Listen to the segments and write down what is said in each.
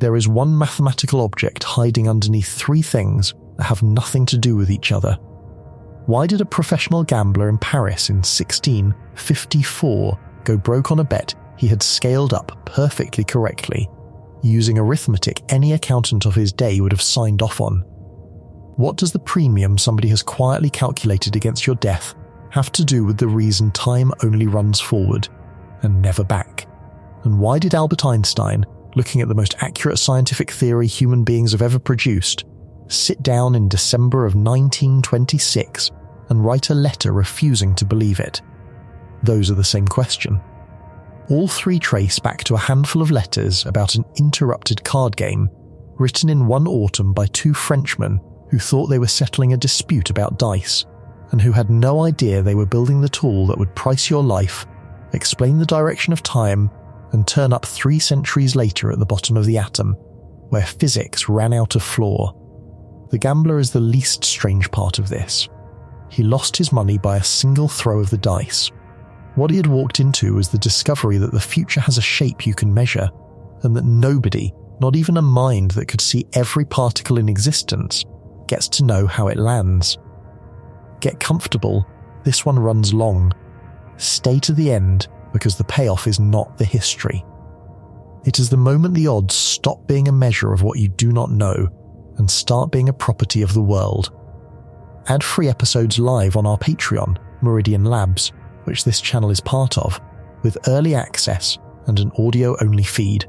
there is one mathematical object hiding underneath three things that have nothing to do with each other. Why did a professional gambler in Paris in 1654 go broke on a bet he had scaled up perfectly correctly, using arithmetic any accountant of his day would have signed off on? What does the premium somebody has quietly calculated against your death have to do with the reason time only runs forward and never back? And why did Albert Einstein, looking at the most accurate scientific theory human beings have ever produced, sit down in December of 1926 and write a letter refusing to believe it? Those are the same question. All three trace back to a handful of letters about an interrupted card game written in one autumn by two Frenchmen who thought they were settling a dispute about dice, and who had no idea they were building the tool that would price your life, explain the direction of time, and turn up 3 centuries later at the bottom of the atom, where physics ran out of floor. The gambler is the least strange part of this. He lost his money by a single throw of the dice. What he had walked into was the discovery that the future has a shape you can measure, and that nobody, not even a mind that could see every particle in existence, gets to know how it lands. Get comfortable, this one runs long. Stay to the end, because the payoff is not the history. It is the moment the odds stop being a measure of what you do not know and start being a property of the world. Ad-free episodes live on our Patreon, Meridian Labs, which this channel is part of, with early access and an audio-only feed.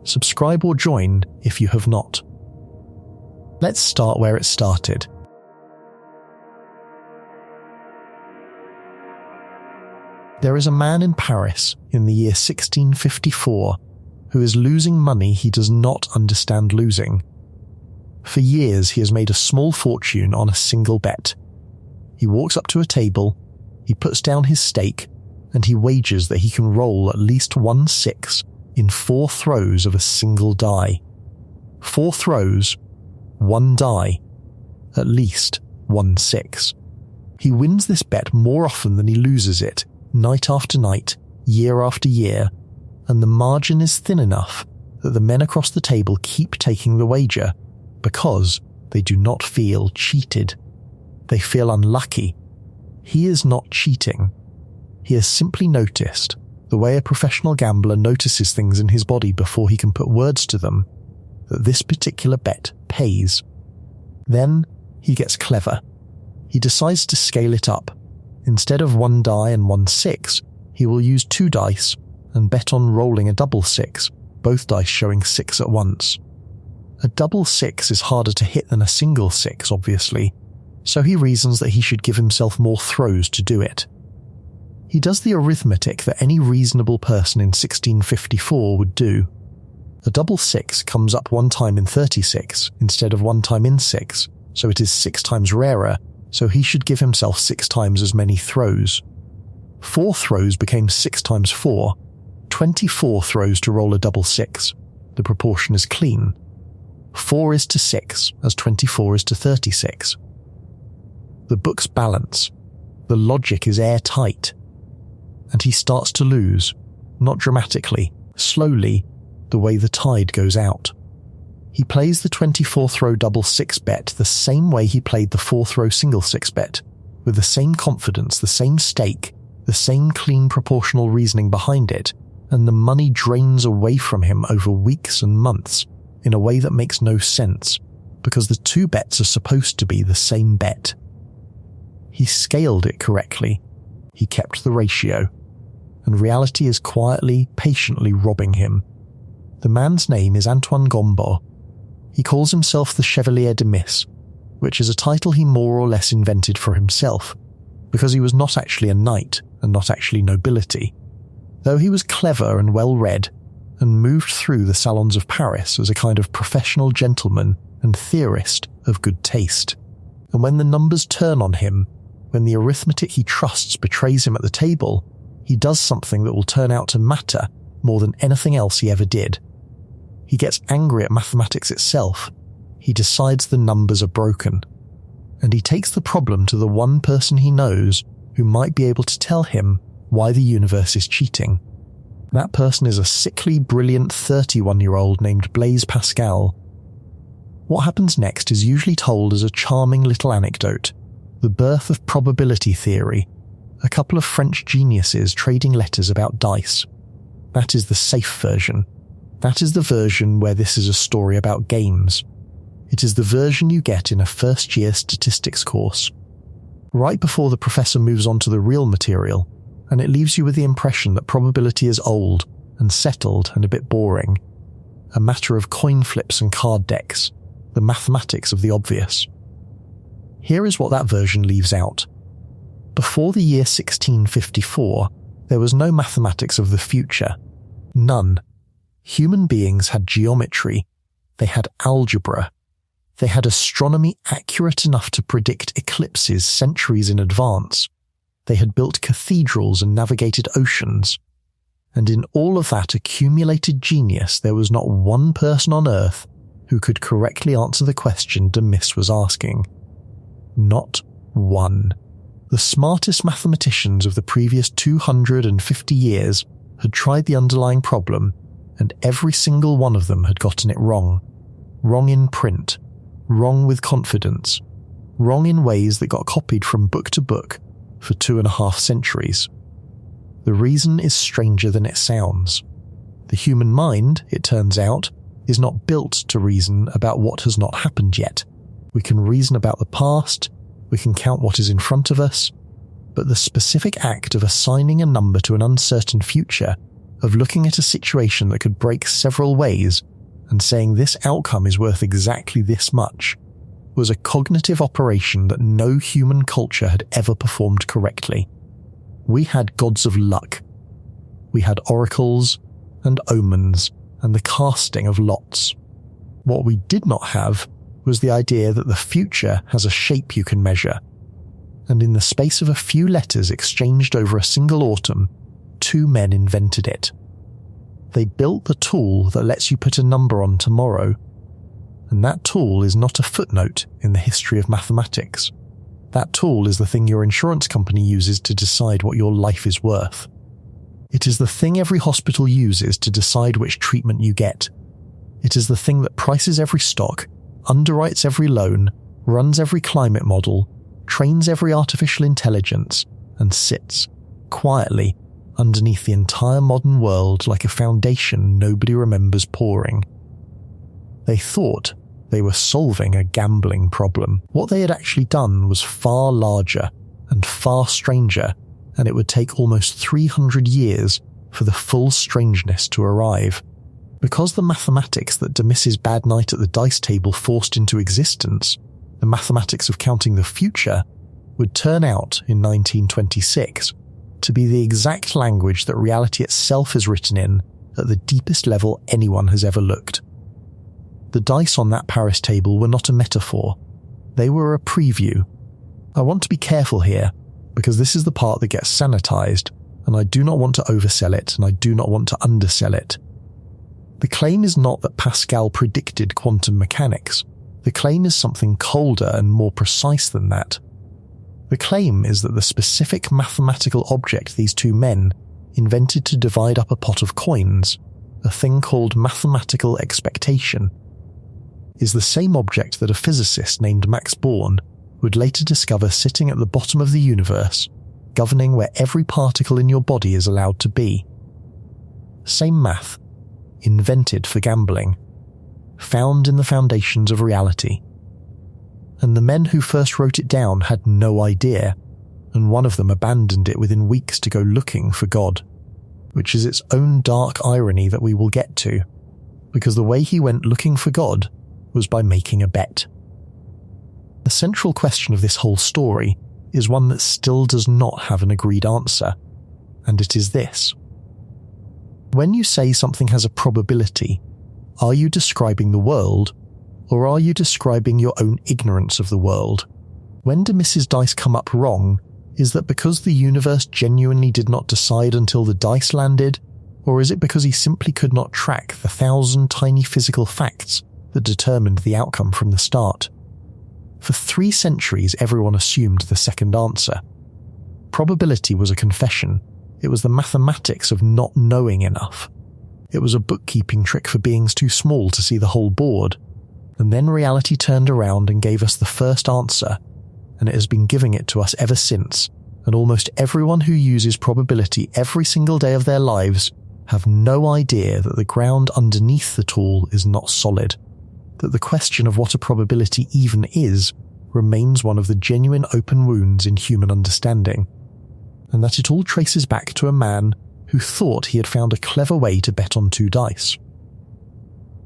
Subscribe or join if you have not. Let's start where it started. There is a man in Paris in the year 1654 who is losing money he does not understand losing. For years he has made a small fortune on a single bet. He walks up to a table, he puts down his stake, and he wagers that he can roll at least 1 6 in 4 throws of a single die. 4 throws, 1 die, at least 1 6. He wins this bet more often than he loses it, night after night, year after year, and the margin is thin enough that the men across the table keep taking the wager because they do not feel cheated. They feel unlucky. He is not cheating. He has simply noticed, the way a professional gambler notices things in his body before he can put words to them, that this particular bet pays. Then he gets clever. He decides to scale it up. Instead of 1 die and 1 6, he will use 2 dice and bet on rolling a double 6, both dice showing 6 at once. A double 6 is harder to hit than a single 6, obviously, so he reasons that he should give himself more throws to do it. He does the arithmetic that any reasonable person in 1654 would do. A double 6 comes up 1 time in 36 instead of 1 time in 6, so it is 6 times rarer, so he should give himself 6 times as many throws. 4 throws became 6 times 4, 24 throws to roll a double 6. The proportion is clean. 4 is to 6, as 24 is to 36. The books balance. The logic is airtight. And he starts to lose, not dramatically, slowly, the way the tide goes out. He plays the 24-throw double 6 bet the same way he played the 4-throw single 6 bet, with the same confidence, the same stake, the same clean proportional reasoning behind it, and the money drains away from him over weeks and months in a way that makes no sense, because the 2 bets are supposed to be the same bet. He scaled it correctly. He kept the ratio, and reality is quietly, patiently robbing him. The man's name is Antoine Gombaud. He calls himself the Chevalier de Mis, which is a title he more or less invented for himself, because he was not actually a knight and not actually nobility, though he was clever and well-read, and moved through the salons of Paris as a kind of professional gentleman and theorist of good taste. And when the numbers turn on him, when the arithmetic he trusts betrays him at the table, he does something that will turn out to matter more than anything else he ever did. He gets angry at mathematics itself. He decides the numbers are broken. And he takes the problem to the one person he knows who might be able to tell him why the universe is cheating. That person is a sickly, brilliant 31-year-old named Blaise Pascal. What happens next is usually told as a charming little anecdote, the birth of probability theory, a couple of French geniuses trading letters about dice. That is the safe version. That is the version where this is a story about games. It is the version you get in a first-year statistics course. Right before the professor moves on to the real material, and it leaves you with the impression that probability is old and settled and a bit boring. A matter of coin flips and card decks, the mathematics of the obvious. Here is what that version leaves out. Before the year 1654, there was no mathematics of the future. None. Human beings had geometry. They had algebra. They had astronomy accurate enough to predict eclipses centuries in advance. They had built cathedrals and navigated oceans. And in all of that accumulated genius, there was not one person on Earth who could correctly answer the question de Mis was asking. Not one. The smartest mathematicians of the previous 250 years had tried the underlying problem, and every single one of them had gotten it wrong. Wrong in print. Wrong with confidence. Wrong in ways that got copied from book to book for 2.5 centuries. The reason is stranger than it sounds. The human mind, it turns out, is not built to reason about what has not happened yet. We can reason about the past, we can count what is in front of us, but the specific act of assigning a number to an uncertain future, of looking at a situation that could break several ways and saying this outcome is worth exactly this much, was a cognitive operation that no human culture had ever performed correctly. We had gods of luck. We had oracles and omens and the casting of lots. What we did not have was the idea that the future has a shape you can measure. And in the space of a few letters exchanged over a single autumn, 2 men invented it. They built the tool that lets you put a number on tomorrow. And that tool is not a footnote in the history of mathematics. That tool is the thing your insurance company uses to decide what your life is worth. It is the thing every hospital uses to decide which treatment you get. It is the thing that prices every stock, underwrites every loan, runs every climate model, trains every artificial intelligence, and sits, quietly, underneath the entire modern world like a foundation nobody remembers pouring. They thought they were solving a gambling problem. What they had actually done was far larger and far stranger, and it would take almost 300 years for the full strangeness to arrive. Because the mathematics that de Mis's bad night at the dice table forced into existence, the mathematics of counting the future, would turn out in 1926 to be the exact language that reality itself is written in at the deepest level anyone has ever looked. The dice on that Paris table were not a metaphor. They were a preview. I want to be careful here, because this is the part that gets sanitized, and I do not want to oversell it, and I do not want to undersell it. The claim is not that Pascal predicted quantum mechanics. The claim is something colder and more precise than that. The claim is that the specific mathematical object these 2 men invented to divide up a pot of coins, a thing called mathematical expectation, is the same object that a physicist named Max Born would later discover sitting at the bottom of the universe, governing where every particle in your body is allowed to be. Same math, invented for gambling, found in the foundations of reality. And the men who first wrote it down had no idea, and one of them abandoned it within weeks to go looking for God, which is its own dark irony that we will get to, because the way he went looking for God was by making a bet. The central question of this whole story is one that still does not have an agreed answer, and it is this. When you say something has a probability, are you describing the world, or are you describing your own ignorance of the world? When de Mis's dice come up wrong, is that because the universe genuinely did not decide until the dice landed, or is it because he simply could not track the 1,000 tiny physical facts that determined the outcome from the start? For 3 centuries, everyone assumed the second answer. Probability was a confession. It was the mathematics of not knowing enough. It was a bookkeeping trick for beings too small to see the whole board. And then reality turned around and gave us the first answer, and it has been giving it to us ever since. And almost everyone who uses probability every single day of their lives have no idea that the ground underneath the tool is not solid, that the question of what a probability even is remains one of the genuine open wounds in human understanding, and that it all traces back to a man who thought he had found a clever way to bet on 2 dice.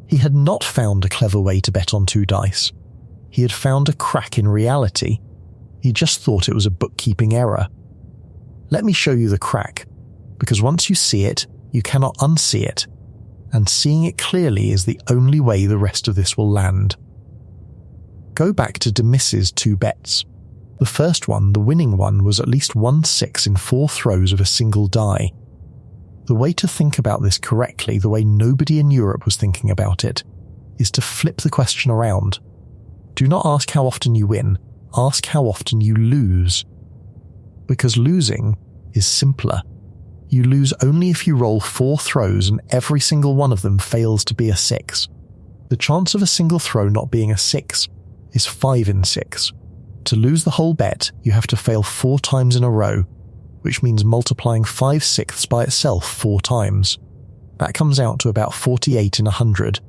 He had not found a clever way to bet on 2 dice. He had found a crack in reality. He just thought it was a bookkeeping error. Let me show you the crack, because once you see it, you cannot unsee it, and seeing it clearly is the only way the rest of this will land. Go back to Demis's 2 bets. The first one, the winning one, was at least 1/6 in 4 throws of a single die. The way to think about this correctly, the way nobody in Europe was thinking about it, is to flip the question around. Do not ask how often you win, ask how often you lose. Because losing is simpler. You lose only if you roll 4 throws and every single one of them fails to be a 6. The chance of a single throw not being a 6 is 5 in 6. To lose the whole bet, you have to fail 4 times in a row, which means multiplying 5/6 by itself 4 times. That comes out to about 48 in 100,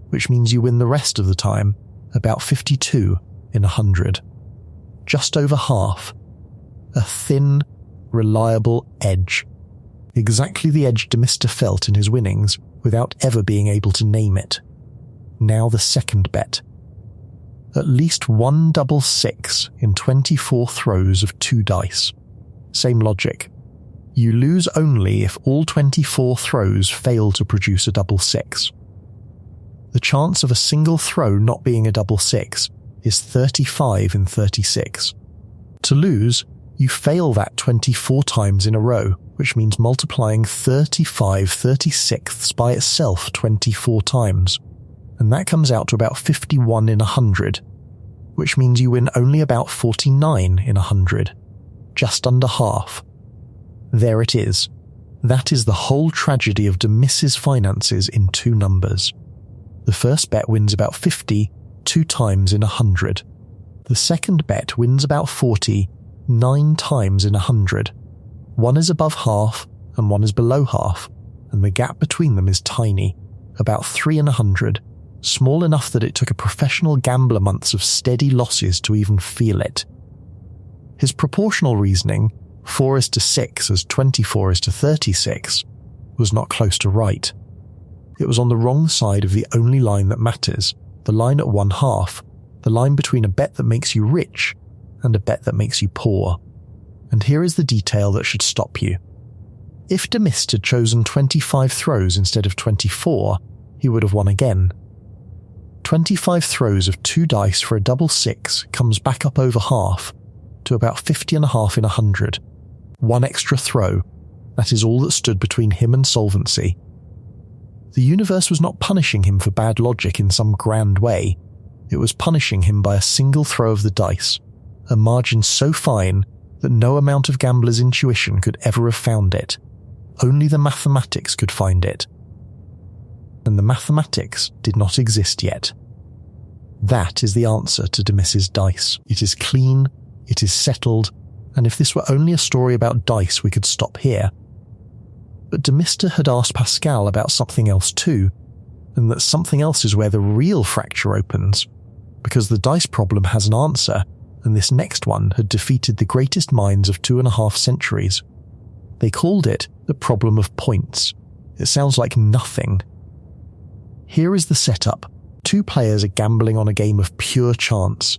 which means you win the rest of the time, about 52 in 100. Just over half. A thin, reliable edge. Exactly the edge Demister felt in his winnings without ever being able to name it. Now the second bet. At least 1 double 6 in 24 throws of 2 dice. Same logic. You lose only if all 24 throws fail to produce a double 6. The chance of a single throw not being a double 6 is 35 in 36. To lose, you fail that 24 times in a row, which means multiplying 35 36ths by itself 24 times. And that comes out to about 51 in 100, which means you win only about 49 in 100. Just under half. There it is. That is the whole tragedy of Demis's finances in 2 numbers. The first bet wins about 50, 2 times in 100. The second bet wins about 40, 9 times in 100. One is above half and one is below half, and the gap between them is tiny, about 3 in 100, small enough that it took a professional gambler months of steady losses to even feel it. His proportional reasoning, 4:6 as 24:36, was not close to right. It was on the wrong side of the only line that matters, the line at 1/2, the line between a bet that makes you rich and a bet that makes you poor. And here is the detail that should stop you. If Demist had chosen 25 throws instead of 24, he would have won again. 25 throws of 2 dice for a double 6 comes back up over half, to about 50.5 in 100. 1 extra throw, that is all that stood between him and solvency. The universe was not punishing him for bad logic in some grand way. It was punishing him by a single throw of the dice, a margin so fine that no amount of gambler's intuition could ever have found it. Only the mathematics could find it. And the mathematics did not exist yet. That is the answer to Demis's dice. It is clean, it is settled, and if this were only a story about dice, we could stop here. But Demister had asked Pascal about something else too, and that something else is where the real fracture opens, because the dice problem has an answer, and this next one had defeated the greatest minds of 2.5 centuries. They called it the problem of points. It sounds like nothing. Here is the setup. 2 players are gambling on a game of pure chance,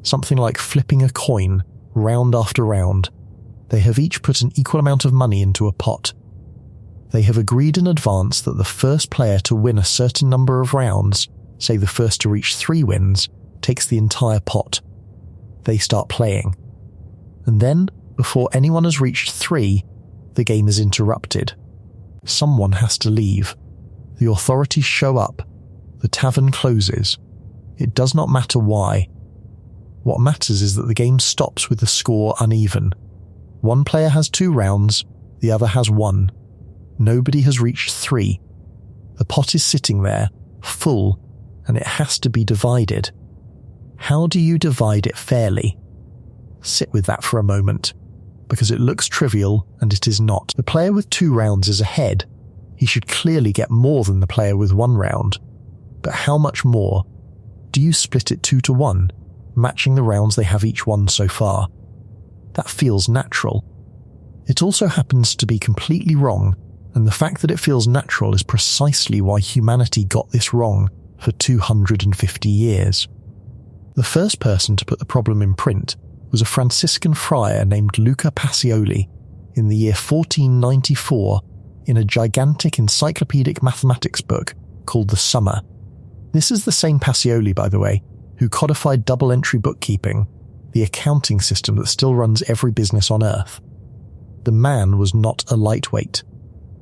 something like flipping a coin, round after round. They have each put an equal amount of money into a pot. They have agreed in advance that the first player to win a certain number of rounds, say the first to reach 3 wins, takes the entire pot. They start playing. And then, before anyone has reached 3, the game is interrupted. Someone has to leave. The authorities show up. The tavern closes. It does not matter why. What matters is that the game stops with the score uneven. One player has 2 rounds, The other has 1. Nobody has reached 3. The pot is sitting there, full, and it has to be divided. How do you divide it fairly? Sit with that for a moment, because it looks trivial and it is not. The player with 2 rounds is ahead. He should clearly get more than the player with 1 round. But how much more? Do you split it 2-1, matching the rounds they have each won so far? That feels natural. It also happens to be completely wrong, and the fact that it feels natural is precisely why humanity got this wrong for 250 years. The first person to put the problem in print was a Franciscan friar named Luca Pacioli in the year 1494 in a gigantic encyclopedic mathematics book called the Summa. This is the same Pacioli, by the way, who codified double-entry bookkeeping, the accounting system that still runs every business on Earth. The man was not a lightweight.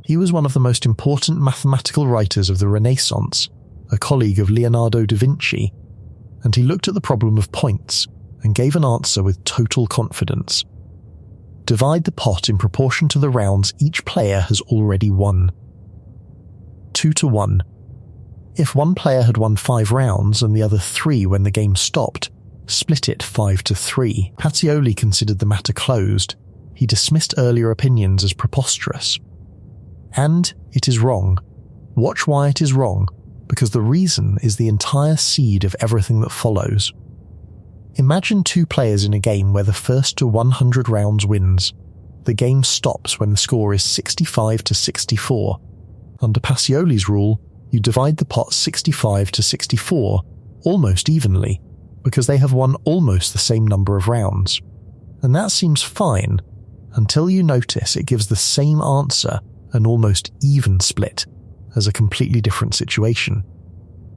He was one of the most important mathematical writers of the Renaissance, a colleague of Leonardo da Vinci, and he looked at the problem of points and gave an answer with total confidence. Divide the pot in proportion to the rounds each player has already won. 2-1. If one player had won 5 rounds and the other 3 when the game stopped, split it 5-3. Pacioli considered the matter closed. He dismissed earlier opinions as preposterous. And it is wrong. Watch why it is wrong, because the reason is the entire seed of everything that follows. Imagine 2 players in a game where the first to 100 rounds wins. The game stops when the score is 65-64. Under Pacioli's rule, you divide the pot 65-64, almost evenly, because they have won almost the same number of rounds. And that seems fine, until you notice it gives the same answer, an almost even split, as a completely different situation.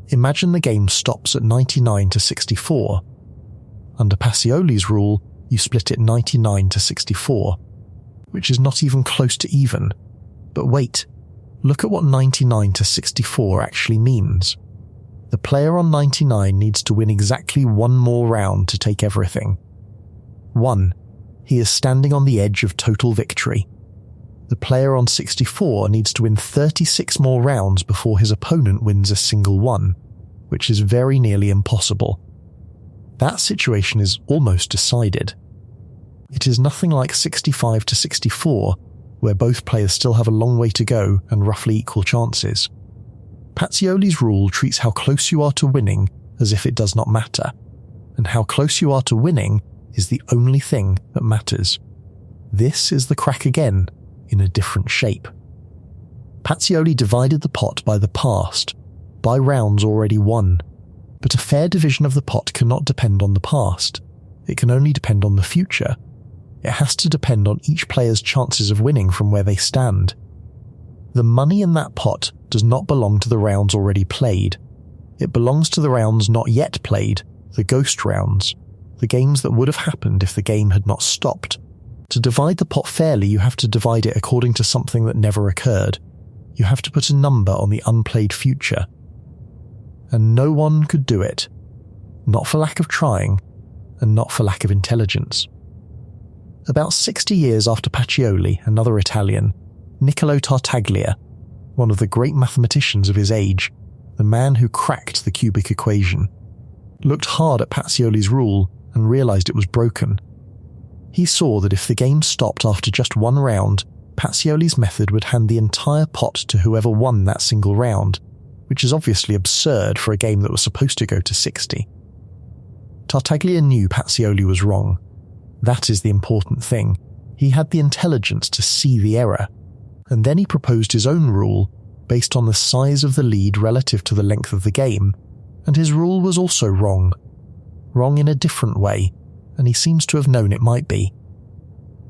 Imagine the game stops at 99-64. Under Pacioli's rule, you split it 99-64, which is not even close to even. But wait, look at what 99-64 actually means. The player on 99 needs to win exactly 1 more round to take everything. 1. He is standing on the edge of total victory. The player on 64 needs to win 36 more rounds before his opponent wins a single one, which is very nearly impossible. That situation is almost decided. It is nothing like 65-64, where both players still have a long way to go and roughly equal chances. Pacioli's rule treats how close you are to winning as if it does not matter, and how close you are to winning is the only thing that matters. This is the crack again, in a different shape. Pacioli divided the pot by the past, by rounds already won, but a fair division of the pot cannot depend on the past. It can only depend on the future. It has to depend on each player's chances of winning from where they stand. The money in that pot does not belong to the rounds already played. It belongs to the rounds not yet played, the ghost rounds, the games that would have happened if the game had not stopped. To divide the pot fairly, you have to divide it according to something that never occurred. You have to put a number on the unplayed future. And no one could do it. Not for lack of trying, and not for lack of intelligence. About 60 years after Pacioli, another Italian, Niccolo Tartaglia, one of the great mathematicians of his age, the man who cracked the cubic equation, looked hard at Pacioli's rule and realized it was broken. He saw that if the game stopped after just 1 round, Pacioli's method would hand the entire pot to whoever won that single round, which is obviously absurd for a game that was supposed to go to 60. Tartaglia knew Pacioli was wrong. That is the important thing. He had the intelligence to see the error, and then he proposed his own rule based on the size of the lead relative to the length of the game, and his rule was also wrong. Wrong in a different way, and he seems to have known it might be.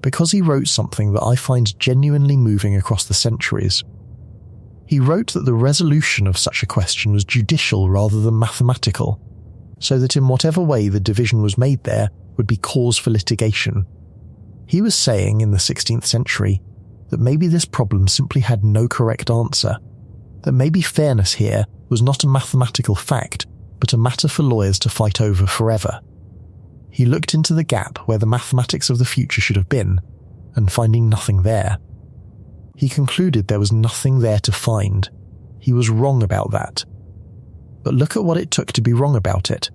Because he wrote something that I find genuinely moving across the centuries. He wrote that the resolution of such a question was judicial rather than mathematical, so that in whatever way the division was made there would be cause for litigation. He was saying in the 16th century that maybe this problem simply had no correct answer, that maybe fairness here was not a mathematical fact, but a matter for lawyers to fight over forever. He looked into the gap where the mathematics of the future should have been, and finding nothing there, He concluded there was nothing there to find. He was wrong about that. But look at what it took to be wrong about it.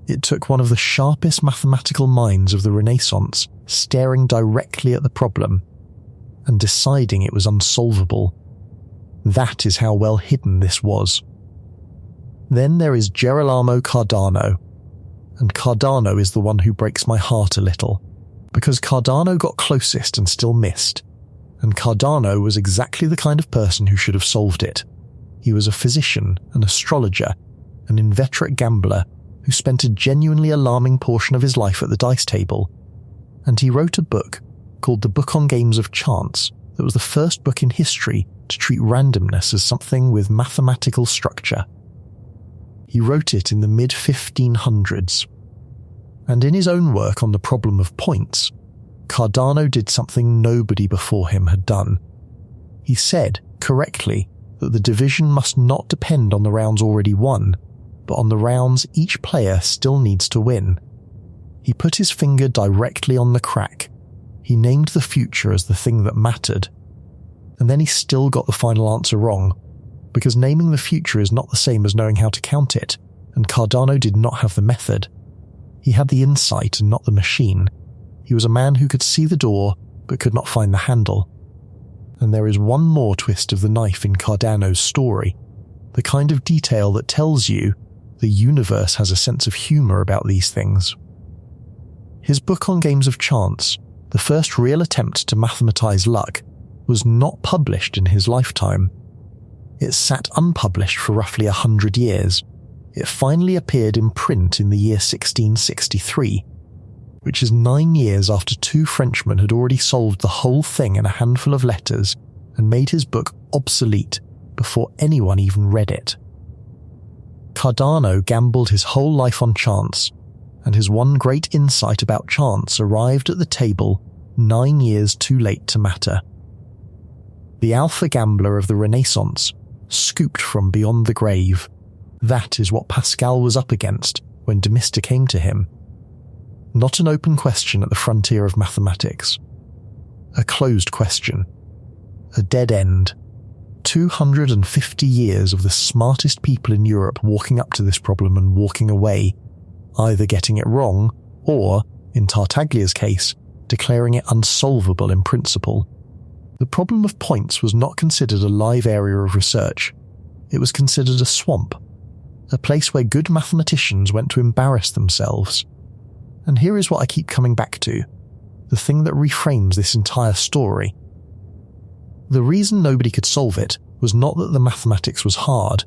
It took one of the sharpest mathematical minds of the Renaissance staring directly at the problem and deciding it was unsolvable. That is how well hidden this was. Then there is Girolamo Cardano, and Cardano is the one who breaks my heart a little, because Cardano got closest and still missed, and Cardano was exactly the kind of person who should have solved it. He was a physician, an astrologer, an inveterate gambler who spent a genuinely alarming portion of his life at the dice table, and he wrote a book called The Book on Games of Chance that was the first book in history to treat randomness as something with mathematical structure. He wrote it in the mid-1500s, and in his own work on the problem of points, Cardano did something nobody before him had done. He said, correctly, that the division must not depend on the rounds already won, but on the rounds each player still needs to win. He put his finger directly on the crack. He named the future as the thing that mattered. And then he still got the final answer wrong, because naming the future is not the same as knowing how to count it, and Cardano did not have the method. He had the insight and not the machine. He was a man who could see the door, but could not find the handle. And there is one more twist of the knife in Cardano's story, the kind of detail that tells you the universe has a sense of humour about these things. His book on games of chance, the first real attempt to mathematise luck, was not published in his lifetime. It sat unpublished for roughly 100 years. It finally appeared in print in the year 1663, which is 9 years after two Frenchmen had already solved the whole thing in a handful of letters and made his book obsolete before anyone even read it. Cardano gambled his whole life on chance, and his one great insight about chance arrived at the table 9 years too late to matter. The alpha gambler of the Renaissance, scooped from beyond the grave, that is what Pascal was up against when de Mister came to him. Not an open question at the frontier of mathematics. A closed question. A dead end. 250 years of the smartest people in Europe walking up to this problem and walking away, either getting it wrong or, in Tartaglia's case, declaring it unsolvable in principle. The problem of points was not considered a live area of research. It was considered a swamp, a place where good mathematicians went to embarrass themselves. And here is what I keep coming back to, the thing that reframes this entire story. The reason nobody could solve it was not that the mathematics was hard.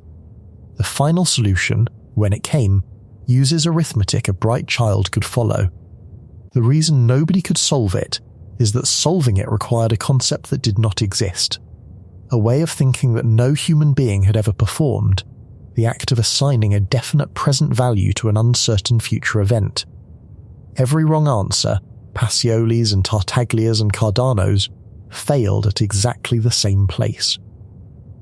The final solution, when it came, uses arithmetic a bright child could follow. The reason nobody could solve it is that solving it required a concept that did not exist, a way of thinking that no human being had ever performed, the act of assigning a definite present value to an uncertain future event. Every wrong answer, Pacioli's and Tartaglia's and Cardano's, failed at exactly the same place.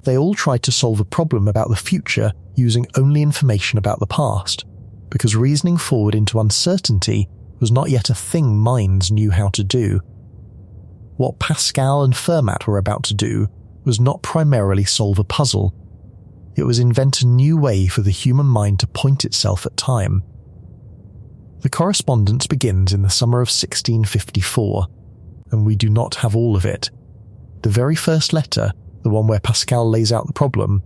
They all tried to solve a problem about the future using only information about the past, because reasoning forward into uncertainty was not yet a thing minds knew how to do. What Pascal and Fermat were about to do was not primarily solve a puzzle. It was invent a new way for the human mind to point itself at time. The correspondence begins in the summer of 1654, and we do not have all of it. The very first letter, the one where Pascal lays out the problem,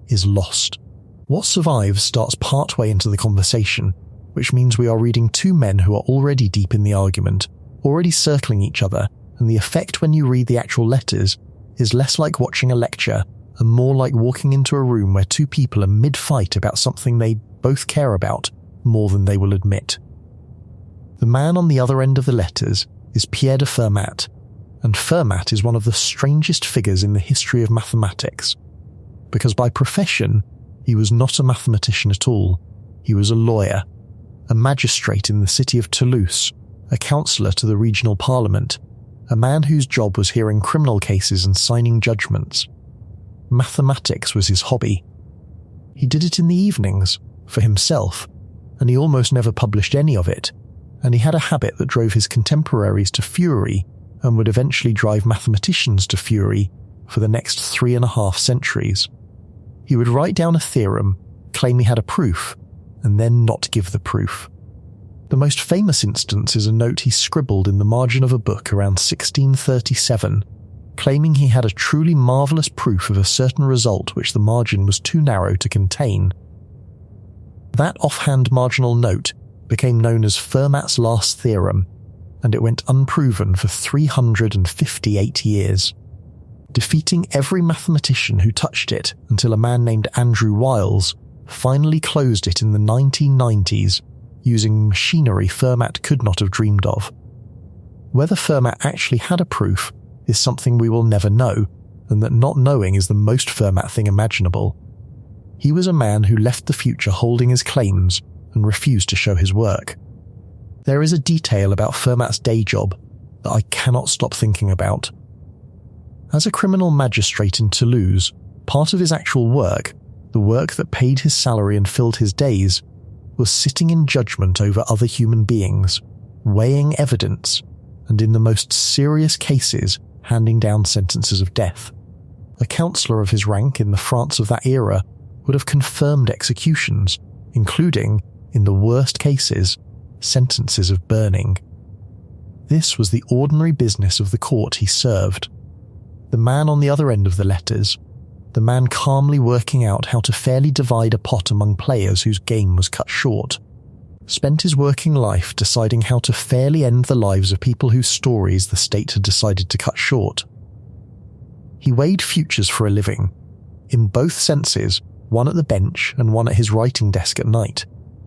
is lost. What survives starts partway into the conversation, which means we are reading two men who are already deep in the argument, already circling each other, and the effect when you read the actual letters is less like watching a lecture and more like walking into a room where two people are mid-fight about something they both care about more than they will admit. The man on the other end of the letters is Pierre de Fermat, and Fermat is one of the strangest figures in the history of mathematics, because by profession, he was not a mathematician at all. He was a lawyer, a magistrate in the city of Toulouse, a councillor to the regional parliament, a man whose job was hearing criminal cases and signing judgments. Mathematics was his hobby. He did it in the evenings, for himself, and he almost never published any of it, and he had a habit that drove his contemporaries to fury and would eventually drive mathematicians to fury for the next 3.5 centuries. He would write down a theorem, claim he had a proof, and then not give the proof. The most famous instance is a note he scribbled in the margin of a book around 1637, claiming he had a truly marvellous proof of a certain result which the margin was too narrow to contain. That offhand marginal note became known as Fermat's last theorem, and it went unproven for 358 years, defeating every mathematician who touched it until a man named Andrew Wiles finally closed it in the 1990s using machinery Fermat could not have dreamed of. Whether Fermat actually had a proof is something we will never know, and that not knowing is the most Fermat thing imaginable. He was a man who left the future holding his claims and refused to show his work. There is a detail about Fermat's day job that I cannot stop thinking about. As a criminal magistrate in Toulouse, part of his actual work, the work that paid his salary and filled his days, was sitting in judgment over other human beings, weighing evidence, and in the most serious cases, handing down sentences of death. A councillor of his rank in the France of that era would have confirmed executions, including, in the worst cases, sentences of burning. This was the ordinary business of the court he served. The man on the other end of the letters, the man calmly working out how to fairly divide a pot among players whose game was cut short, spent his working life deciding how to fairly end the lives of people whose stories the state had decided to cut short. He weighed futures for a living, in both senses, one at the bench and one at his writing desk at night,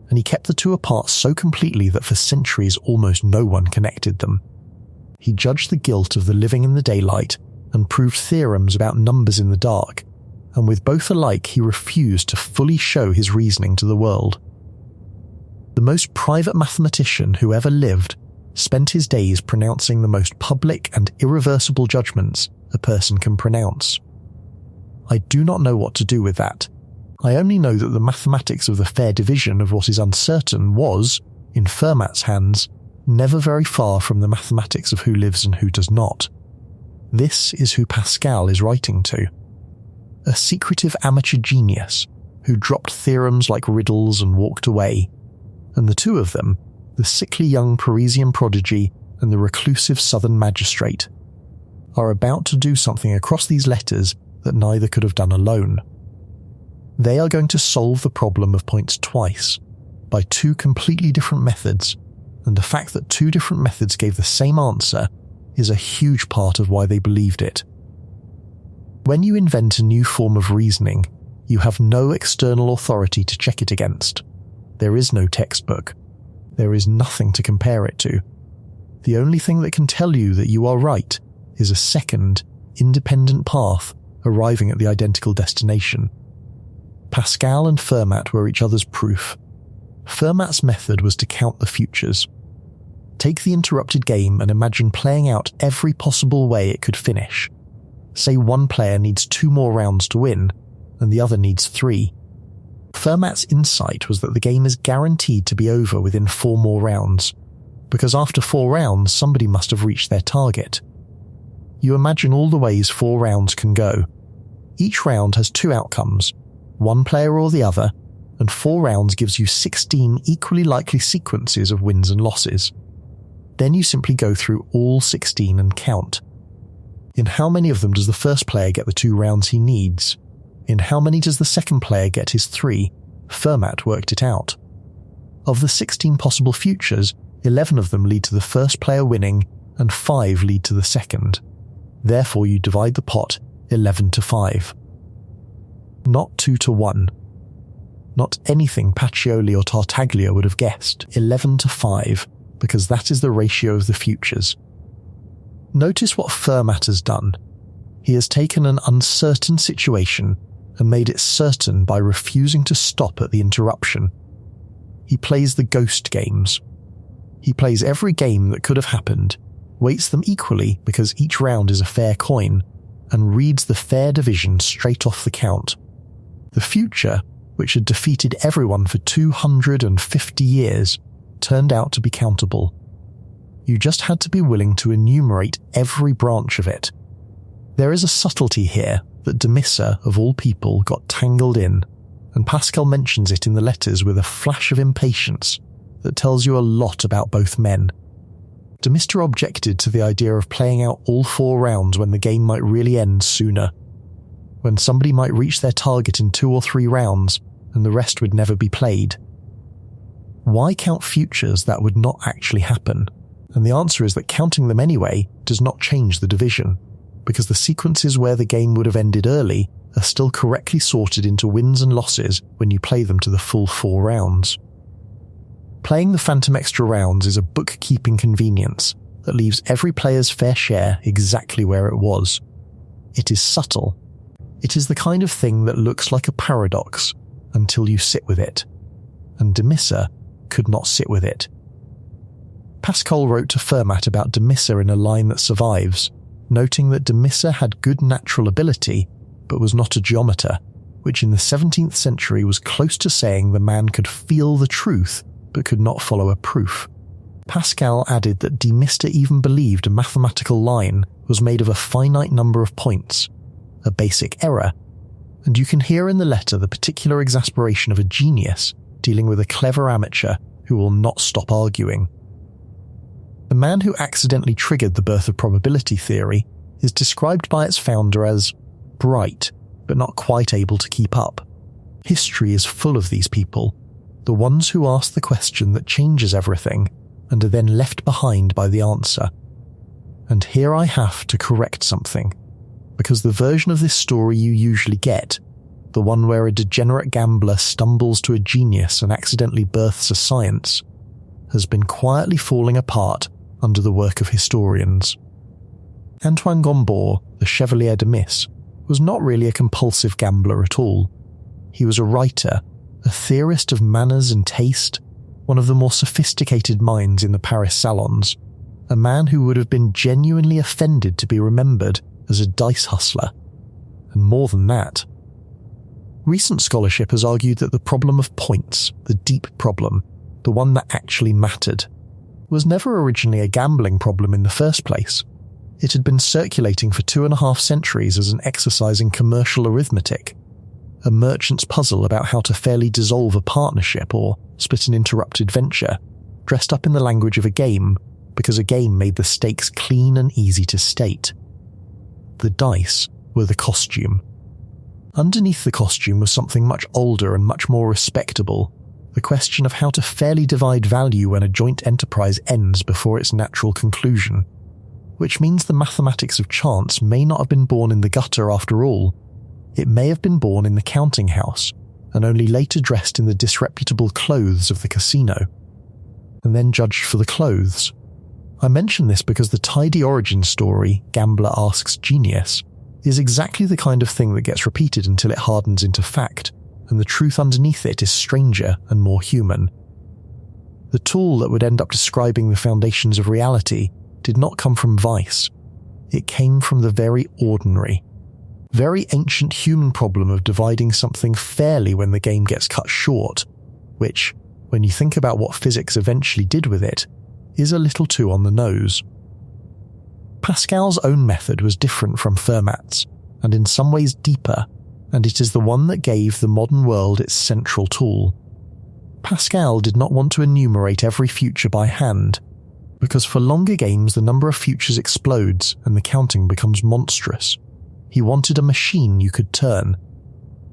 and he kept the two apart so completely that for centuries almost no one connected them. He judged the guilt of the living in the daylight and proved theorems about numbers in the dark, and with both alike he refused to fully show his reasoning to the world. The most private mathematician who ever lived spent his days pronouncing the most public and irreversible judgments a person can pronounce. I do not know what to do with that. I only know that the mathematics of the fair division of what is uncertain was, in Fermat's hands, never very far from the mathematics of who lives and who does not. This is who Pascal is writing to. A secretive amateur genius who dropped theorems like riddles and walked away, and the two of them, the sickly young Parisian prodigy and the reclusive southern magistrate, are about to do something across these letters that neither could have done alone. They are going to solve the problem of points twice, by two completely different methods, and the fact that two different methods gave the same answer is a huge part of why they believed it. When you invent a new form of reasoning, you have no external authority to check it against. There is no textbook. There is nothing to compare it to. The only thing that can tell you that you are right is a second, independent path arriving at the identical destination. Pascal and Fermat were each other's proof. Fermat's method was to count the futures. Take the interrupted game and imagine playing out every possible way it could finish. Say one player needs 2 more rounds to win, and the other needs 3. Fermat's insight was that the game is guaranteed to be over within 4 more rounds, because after 4 rounds somebody must have reached their target. You imagine all the ways 4 rounds can go. Each round has 2 outcomes, one player or the other, and 4 rounds gives you 16 equally likely sequences of wins and losses. Then you simply go through all 16 and count. In how many of them does the first player get the 2 rounds he needs? In how many does the second player get his 3? Fermat worked it out. Of the 16 possible futures, 11 of them lead to the first player winning, and 5 lead to the second. Therefore you divide the pot 11-5. Not 2-1. Not anything Pacioli or Tartaglia would have guessed, 11-5, because that is the ratio of the futures. Notice what Fermat has done. He has taken an uncertain situation and made it certain by refusing to stop at the interruption. He plays the ghost games. He plays every game that could have happened, weights them equally because each round is a fair coin, and reads the fair division straight off the count. The future, which had defeated everyone for 250 years, turned out to be countable. You just had to be willing to enumerate every branch of it. There is a subtlety here that Demissa, of all people, got tangled in, and Pascal mentions it in the letters with a flash of impatience that tells you a lot about both men. Demissa objected to the idea of playing out all 4 rounds when the game might really end sooner, when somebody might reach their target in 2 or 3 rounds and the rest would never be played. Why count futures that would not actually happen? And the answer is that counting them anyway does not change the division, because the sequences where the game would have ended early are still correctly sorted into wins and losses when you play them to the full 4 rounds. Playing the phantom extra rounds is a bookkeeping convenience that leaves every player's fair share exactly where it was. It is subtle. It is the kind of thing that looks like a paradox until you sit with it. And Demissa could not sit with it. Pascal wrote to Fermat about Demissa in a line that survives, noting that Demissa had good natural ability, but was not a geometer, which in the 17th century was close to saying the man could feel the truth, but could not follow a proof. Pascal added that Demissa even believed a mathematical line was made of a finite number of points, a basic error, and you can hear in the letter the particular exasperation of a genius dealing with a clever amateur who will not stop arguing. The man who accidentally triggered the birth of probability theory is described by its founder as bright, but not quite able to keep up. History is full of these people, the ones who ask the question that changes everything and are then left behind by the answer. And here I have to correct something, because the version of this story you usually get, the one where a degenerate gambler stumbles to a genius and accidentally births a science, has been quietly falling apart under the work of historians. Antoine Gombaud, the Chevalier de Miss, was not really a compulsive gambler at all. He was a writer, a theorist of manners and taste, one of the more sophisticated minds in the Paris salons, a man who would have been genuinely offended to be remembered as a dice hustler. And more than that. Recent scholarship has argued that the problem of points, the deep problem, the one that actually mattered, was never originally a gambling problem in the first place. It had been circulating for 2.5 centuries as an exercise in commercial arithmetic, a merchant's puzzle about how to fairly dissolve a partnership or split an interrupted venture, dressed up in the language of a game, because a game made the stakes clean and easy to state. The dice were the costume. Underneath the costume was something much older and much more respectable, the question of how to fairly divide value when a joint enterprise ends before its natural conclusion, which means the mathematics of chance may not have been born in the gutter after all. It may have been born in the counting house, and only later dressed in the disreputable clothes of the casino, and then judged for the clothes. I mention this because the tidy origin story, Gambler Asks Genius, is exactly the kind of thing that gets repeated until it hardens into fact, and the truth underneath it is stranger and more human. The tool that would end up describing the foundations of reality did not come from vice. It came from the very ordinary, very ancient human problem of dividing something fairly when the game gets cut short, which, when you think about what physics eventually did with it, is a little too on the nose. Pascal's own method was different from Fermat's, and in some ways deeper, and it is the one that gave the modern world its central tool. Pascal did not want to enumerate every future by hand, because for longer games the number of futures explodes and the counting becomes monstrous. He wanted a machine you could turn,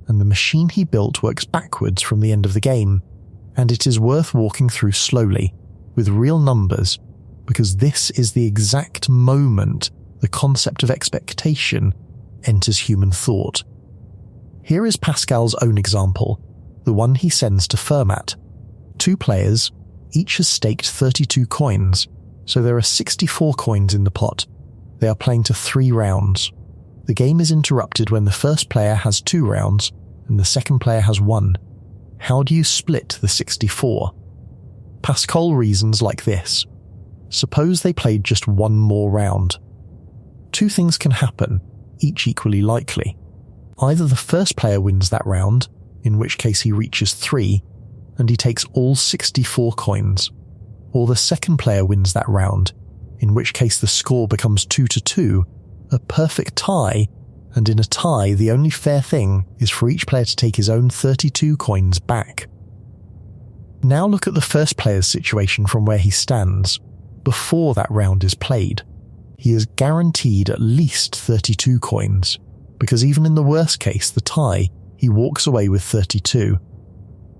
and the machine he built works backwards from the end of the game, and it is worth walking through slowly, with real numbers, because this is the exact moment the concept of expectation enters human thought. Here is Pascal's own example, the one he sends to Fermat. 2 players, each has staked 32 coins, so there are 64 coins in the pot. They are playing to 3 rounds. The game is interrupted when the first player has 2 rounds and the second player has 1. How do you split the 64? Pascal reasons like this. Suppose they played just 1 more round. 2 things can happen, each equally likely. Either the first player wins that round, in which case he reaches 3, and he takes all 64 coins, or the second player wins that round, in which case the score becomes 2-2, a perfect tie, and in a tie the only fair thing is for each player to take his own 32 coins back. Now look at the first player's situation from where he stands. Before that round is played, he is guaranteed at least 32 coins, because even in the worst case, the tie, he walks away with 32.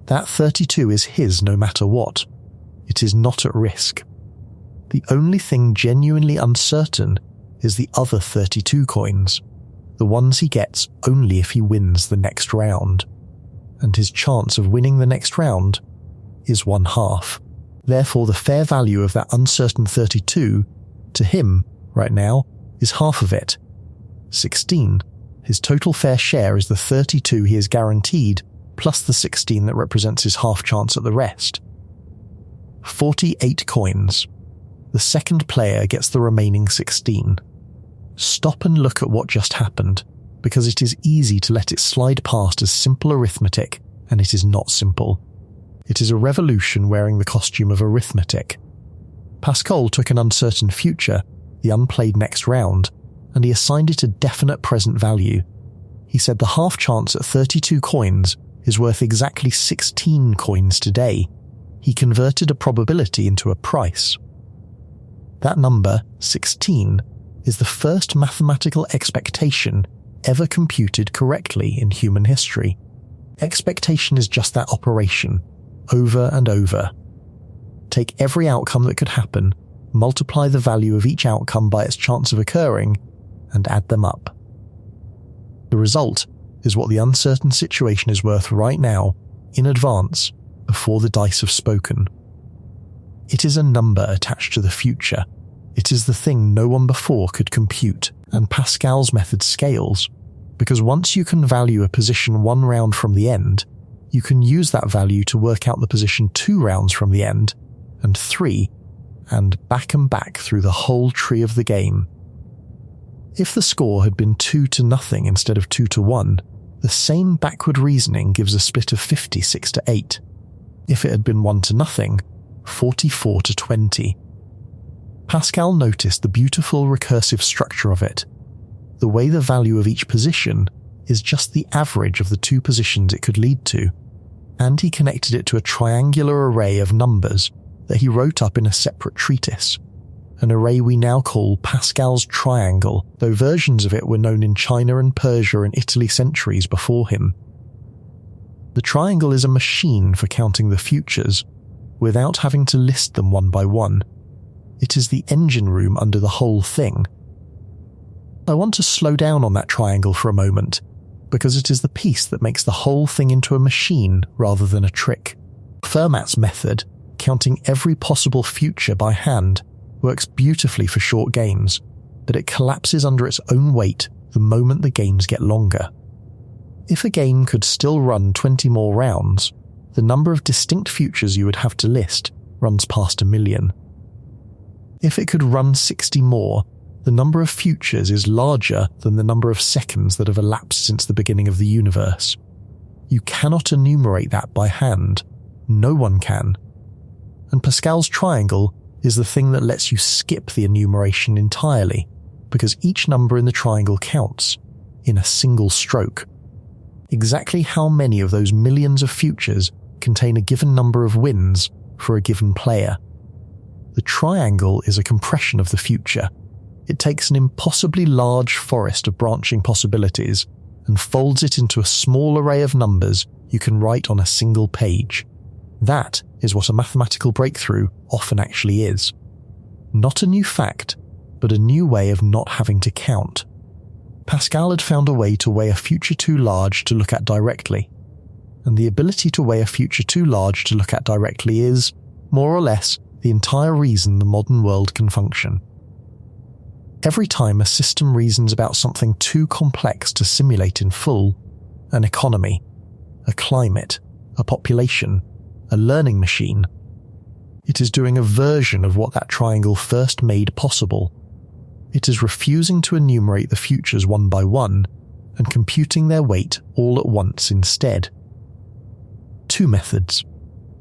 That 32 is his no matter what. It is not at risk. The only thing genuinely uncertain is the other 32 coins, the ones he gets only if he wins the next round. And his chance of winning the next round is 1/2. Therefore, the fair value of that uncertain 32, to him, right now, is half of it. 16. His total fair share is the 32 he is guaranteed, plus the 16 that represents his half chance at the rest. 48 coins. The second player gets the remaining 16. Stop and look at what just happened, because it is easy to let it slide past as simple arithmetic, and it is not simple. It is a revolution wearing the costume of arithmetic. Pascal took an uncertain future, the unplayed next round, and he assigned it a definite present value. He said the half chance at 32 coins is worth exactly 16 coins today. He converted a probability into a price. That number, 16, is the first mathematical expectation ever computed correctly in human history. Expectation is just that operation, over and over. Take every outcome that could happen, multiply the value of each outcome by its chance of occurring, and add them up. The result is what the uncertain situation is worth right now, in advance, before the dice have spoken. It is a number attached to the future. It is the thing no one before could compute, and Pascal's method scales, because once you can value a position 1 round from the end, you can use that value to work out the position 2 rounds from the end, and 3, and back through the whole tree of the game. If the score had been 2-0 instead of 2-1, the same backward reasoning gives a split of 56-8. If it had been 1-0, 44-20. Pascal noticed the beautiful recursive structure of it. The way the value of each position is just the average of the 2 positions it could lead to, and he connected it to a triangular array of numbers that he wrote up in a separate treatise, an array we now call Pascal's triangle, though versions of it were known in China and Persia and Italy centuries before him. The triangle is a machine for counting the futures, without having to list them one by one. It is the engine room under the whole thing. I want to slow down on that triangle for a moment, because it is the piece that makes the whole thing into a machine rather than a trick. Fermat's method, counting every possible future by hand, works beautifully for short games, but it collapses under its own weight the moment the games get longer. If a game could still run 20 more rounds, the number of distinct futures you would have to list runs past 1 million. If it could run 60 more, the number of futures is larger than the number of seconds that have elapsed since the beginning of the universe. You cannot enumerate that by hand. No one can. And Pascal's triangle is the thing that lets you skip the enumeration entirely, because each number in the triangle counts, in a single stroke. Exactly how many of those millions of futures contain a given number of wins for a given player. The triangle is a compression of the future. It takes an impossibly large forest of branching possibilities and folds it into a small array of numbers you can write on a single page. That is what a mathematical breakthrough often actually is. Not a new fact, but a new way of not having to count. Pascal had found a way to weigh a future too large to look at directly, and the ability to weigh a future too large to look at directly is, more or less, the entire reason the modern world can function. Every time a system reasons about something too complex to simulate in full, an economy, a climate, a population, a learning machine, it is doing a version of what that triangle first made possible. It is refusing to enumerate the futures one by one and computing their weight all at once instead. 2 methods.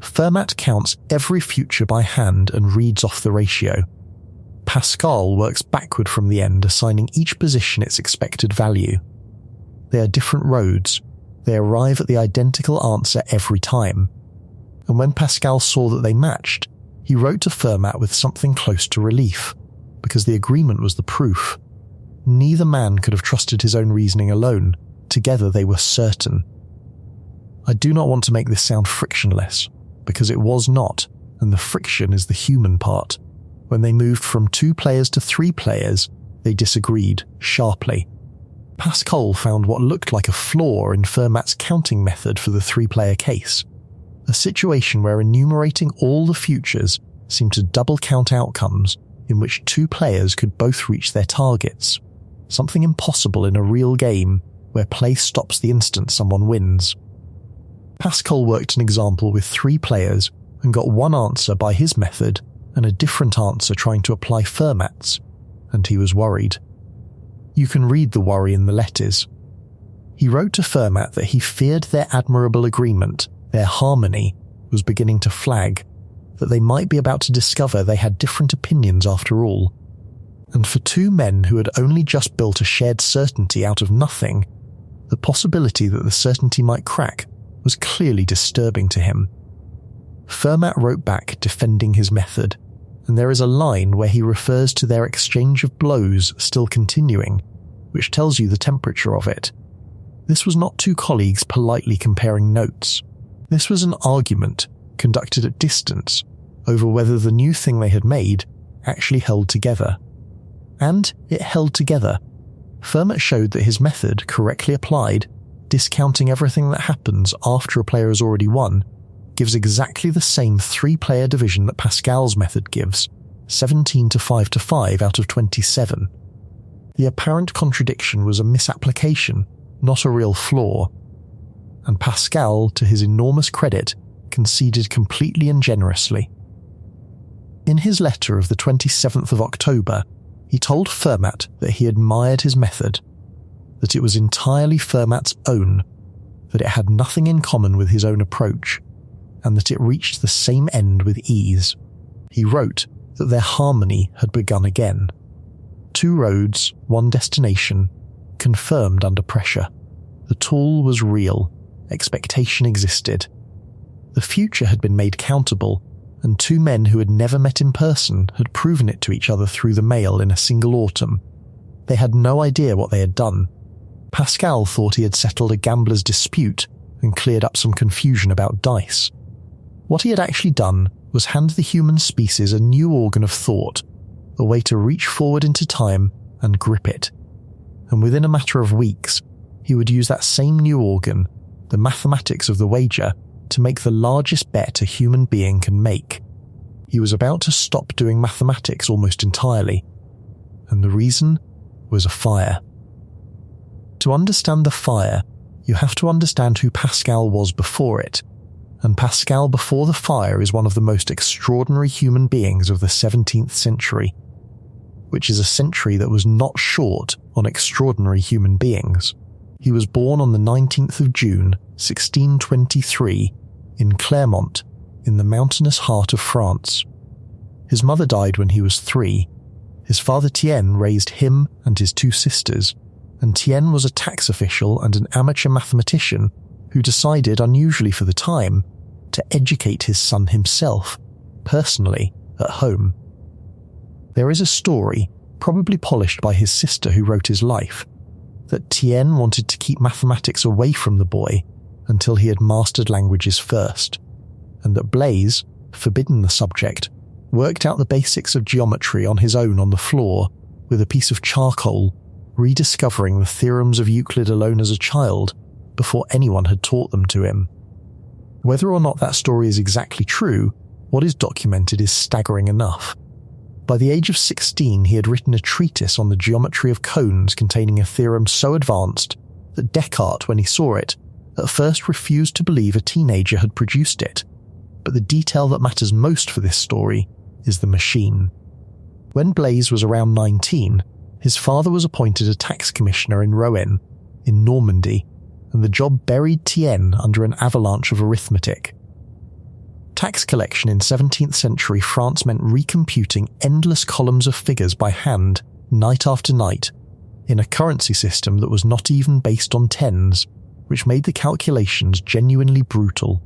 Fermat counts every future by hand and reads off the ratio. Pascal works backward from the end, assigning each position its expected value. They are different roads. They arrive at the identical answer every time. And when Pascal saw that they matched, he wrote to Fermat with something close to relief, because the agreement was the proof. Neither man could have trusted his own reasoning alone. Together they were certain. I do not want to make this sound frictionless, because it was not, and the friction is the human part. When they moved from 2 players to 3 players, they disagreed sharply. Pascal found what looked like a flaw in Fermat's counting method for the 3-player case, a situation where enumerating all the futures seemed to double count outcomes in which 2 players could both reach their targets, something impossible in a real game where play stops the instant someone wins. Pascal worked an example with 3 players and got one answer by his method and a different answer trying to apply Fermat's, and he was worried. You can read the worry in the letters. He wrote to Fermat that he feared their admirable agreement, their harmony, was beginning to flag, that they might be about to discover they had different opinions after all. And for 2 men who had only just built a shared certainty out of nothing, the possibility that the certainty might crack was clearly disturbing to him. Fermat wrote back defending his method, and there is a line where he refers to their exchange of blows still continuing, which tells you the temperature of it. This was not 2 colleagues politely comparing notes. This was an argument conducted at distance over whether the new thing they had made actually held together. And it held together. Fermat showed that his method, correctly applied, discounting everything that happens after a player has already won, gives exactly the same 3-player division that Pascal's method gives, 17 to 5 to 5 out of 27. The apparent contradiction was a misapplication, not a real flaw. And Pascal, to his enormous credit, conceded completely and generously. In his letter of the 27th of October, he told Fermat that he admired his method, that it was entirely Fermat's own, that it had nothing in common with his own approach, and that it reached the same end with ease. He wrote that their harmony had begun again. 2 roads, 1 destination, confirmed under pressure. The tool was real, expectation existed. The future had been made countable, and 2 men who had never met in person had proven it to each other through the mail in a single autumn. They had no idea what they had done. Pascal thought he had settled a gambler's dispute and cleared up some confusion about dice. What he had actually done was hand the human species a new organ of thought, a way to reach forward into time and grip it. And within a matter of weeks, he would use that same new organ, the mathematics of the wager, to make the largest bet a human being can make. He was about to stop doing mathematics almost entirely, and the reason was a fire. To understand the fire, you have to understand who Pascal was before it, and Pascal before the fire is one of the most extraordinary human beings of the 17th century, which is a century that was not short on extraordinary human beings. He was born on the 19th of June, 1623, in Clermont, in the mountainous heart of France. His mother died when he was 3. His father Tienne raised him and his 2 sisters, and Tienne was a tax official and an amateur mathematician who decided, unusually for the time, to educate his son himself, personally, at home. There is a story, probably polished by his sister who wrote his life, that Tienne wanted to keep mathematics away from the boy until he had mastered languages first, and that Blaise, forbidden the subject, worked out the basics of geometry on his own on the floor with a piece of charcoal, rediscovering the theorems of Euclid alone as a child before anyone had taught them to him. Whether or not that story is exactly true, what is documented is staggering enough. By the age of 16, he had written a treatise on the geometry of cones containing a theorem so advanced that Descartes, when he saw it, at first refused to believe a teenager had produced it. But the detail that matters most for this story is the machine. When Blaise was around 19, his father was appointed a tax commissioner in Rouen, in Normandy, and the job buried Tienne under an avalanche of arithmetic. Tax collection in 17th century France meant recomputing endless columns of figures by hand, night after night, in a currency system that was not even based on tens, which made the calculations genuinely brutal.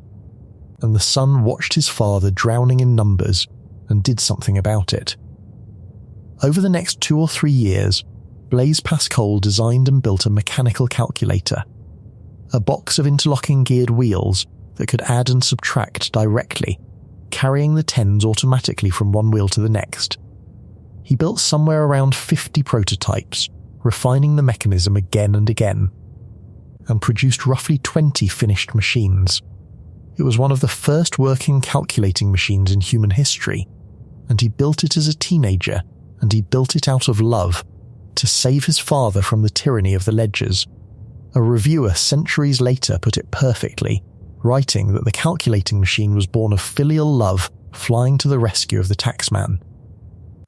And the son watched his father drowning in numbers and did something about it. Over the next 2 or 3 years, Blaise Pascal designed and built a mechanical calculator, a box of interlocking geared wheels that could add and subtract directly, carrying the tens automatically from one wheel to the next. He built somewhere around 50 prototypes, refining the mechanism again and again, and produced roughly 20 finished machines. It was one of the first working calculating machines in human history, and he built it as a teenager, and he built it out of love, to save his father from the tyranny of the ledgers. A reviewer centuries later put it perfectly, writing that the calculating machine was born of filial love flying to the rescue of the taxman.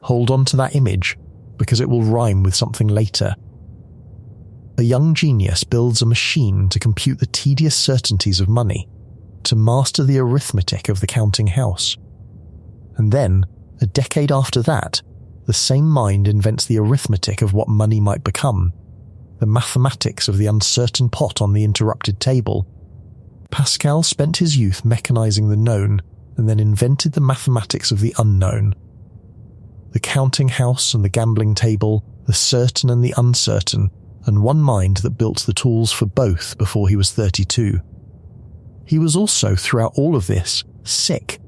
Hold on to that image, because it will rhyme with something later. A young genius builds a machine to compute the tedious certainties of money, to master the arithmetic of the counting house. And then, a decade after that, the same mind invents the arithmetic of what money might become, the mathematics of the uncertain pot on the interrupted table. Pascal spent his youth mechanizing the known and then invented the mathematics of the unknown. The counting house and the gambling table, the certain and the uncertain, and one mind that built the tools for both before he was 32. He was also, throughout all of this, sick,